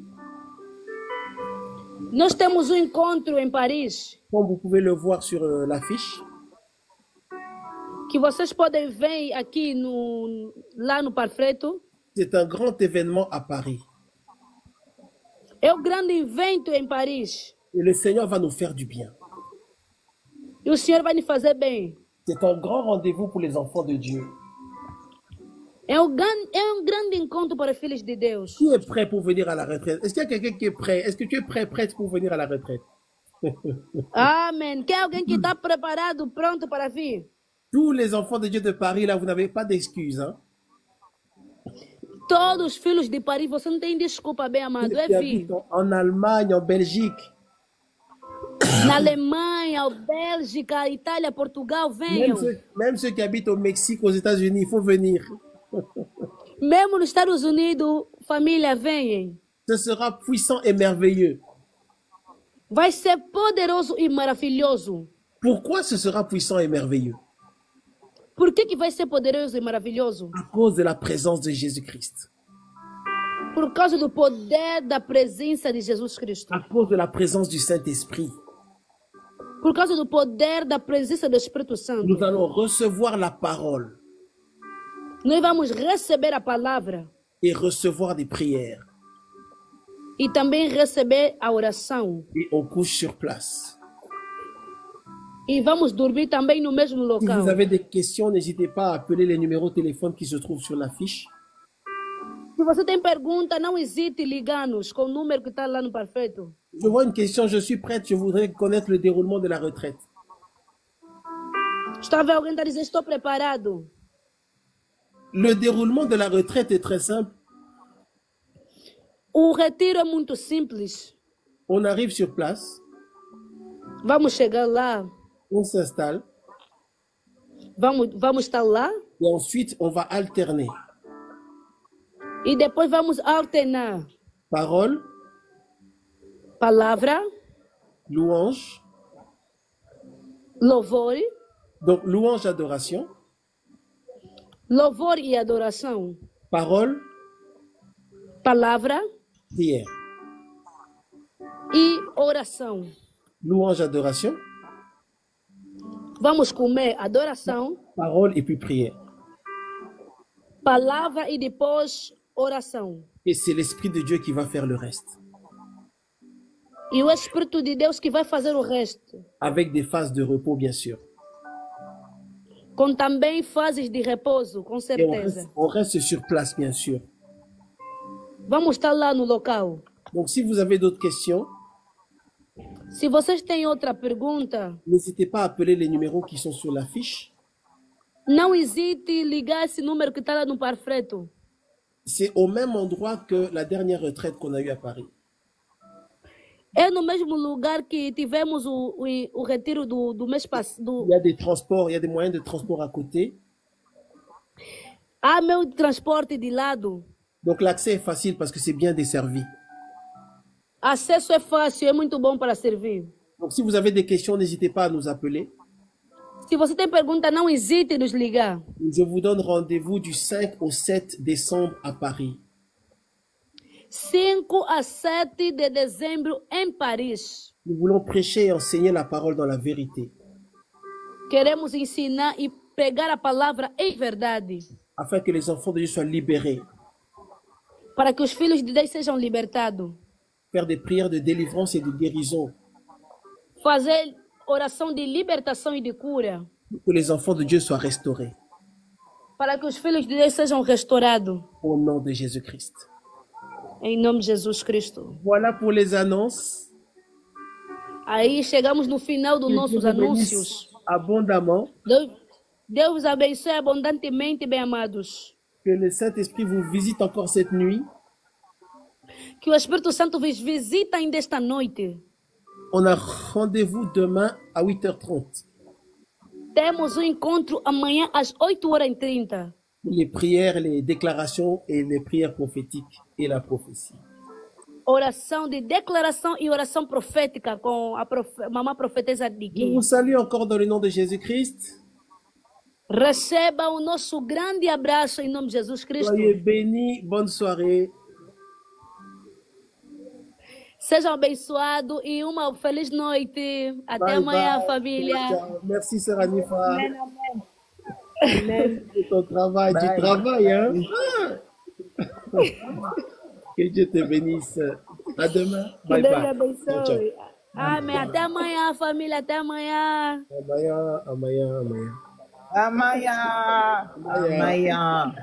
Nós temos um encontro em Paris Comme vous pouvez le voir sur l'affiche. que vocês podem ver aqui lá no Parfreto. C'est un grand événement à Paris. É um grande evento em Paris. Et le Seigneur va nous faire du bien. E o Senhor vai nos fazer bem. C'est un grand rendez-vous pour les enfants de Dieu. É um grande encontro para filhos de Deus. Qui est prêt pour venir à la retraite? Est-ce qu'il y a quelqu'un qui est prêt? Est-ce que tu es prête pour venir à la retraite? Amém. Quer alguém que está preparado, pronto para vir? Tous les enfants de Dieu de Paris, là, vous n'avez pas d'excuses. Hein? Todos os filhos de Paris, você não tem desculpa, bem amado, é Qui vir. habitent en Allemagne, en Belgique, Na Alemanha, Bélgica, Itália, Portugal, venham. Même ceux qui habitent au Mexique, aux États-Unis, il faut venir. Mesmo nos Estados Unidos, família, venham. Ce sera puissant et merveilleux. Vai ser poderoso e maravilhoso. Pourquoi ce sera puissant et merveilleux? Por que vai ser poderoso e maravilhoso? À cause de la présence de Jésus-Christ. Por causa do poder da presença de Jesus Cristo. À cause de la présence du Saint-Esprit. Por causa do poder da presença do Espírito Santo. Nous allons recevoir la parole. Nós vamos receber a palavra. Et recevoir des prières. E também receber a oração. Et on couche sur place. E vamos dormir também no mesmo Si local. vous avez des questions, n'hésitez pas à appeler les numéros de téléphone qui se trouvent sur l'affiche. Se você tem pergunta, não hesite em ligar-nos com o número que está lá no perfeito. Je vois une question, je suis prête, je voudrais connaître le déroulement de la retraite. Está a ver alguém está dizendo, estou preparado. Le déroulement de la retraite est très simple. O retiro é muito simples. On arrive sur place, Vamos chegar lá, on s'installe, vamos estar lá et ensuite on va alterner e depois vamos alternar parole, palavra, louange, louvor, donc louange, adoration, louvor e adoração, parole, palavra prière. e oração. Louange, adoration, Vamos comer adoração, parole et puis prière. palavra e depois oração. Et c'est l'Esprit de Dieu qui va faire le reste. E o Espírito de Deus que vai fazer o resto. Avec des phases de repos, bien sûr. Com também fases de repouso, com Et certeza. on reste sur place, bien sûr. Vamos estar lá no local. Donc si vous avez d'autres questions, Se vocês têm outra pergunta, n'hésitez pas à appeler les numéros qui sont sur l'affiche. não hesite em ligar esse número que está lá no panfleto. C'est au même endroit que la dernière retraite qu'on a eue à Paris. É no mesmo lugar que tivemos o retiro do mês passado. Il y a des transports, il y a des moyens de transport à côté. Há meu transporte de lado. Donc l'accès est facile parce que c'est bien desservi. Acesso é fácil, é muito bom para servir. Donc si vous avez des questions, n'hésitez pas à nous appeler. Se você tem pergunta, não hesite em nos ligar. Je vous donne rendez-vous du 5 au 7 décembre à Paris. 5 a 7 de dezembro em Paris. Nous voulons prêcher et enseigner la parole dans la vérité, Queremos ensinar e pregar a palavra em verdade. afin que les enfants de Dieu soient libérés. Para que os filhos de Deus sejam libertados. Faire des prières de délivrance et de guérison Fazer oração de libertação e de cura. pour que les enfants de Dieu soient restaurés. Para que os filhos de Deus sejam restaurados. Au nom de Jésus-Christ. Em nome de Jesus Cristo. Voilà pour les annonces. Aí chegamos no final dos Que Dieu nossos vous bénisse anúncios. abondamment. Deus vos abençoe abundantemente, bem amados. Que le Saint-Esprit vous visite encore cette nuit. Que o Espírito Santo vos visite ainda esta noite. On a rendez-vous demain à 8h30 Temos um encontro amanhã às 8h30. pour les prières, les déclarations et les prières prophétiques et la prophétie. Oração de declaração e oração profética com a mamã profetisa de Je Gui. vous salue encore dans le nom de Jésus-Christ. Receba o nosso grande abraço em nome de Jesus Cristo. Soyez bénis. Bonne soirée. Sejam abençoados e uma feliz noite. Até Bye amanhã, bye. família. Ciao. Merci, Sœur Anifa. Amen, amen. C'est ton travail. Tu travailles, hein? Que Dieu te bénisse. À demain. Que Bye Deus bye. abençoe. Ciao, ciao. Amém. Até amanhã, família. Até amanhã. Amanhã, amanhã, amanhã. Amanhã. Amanhã.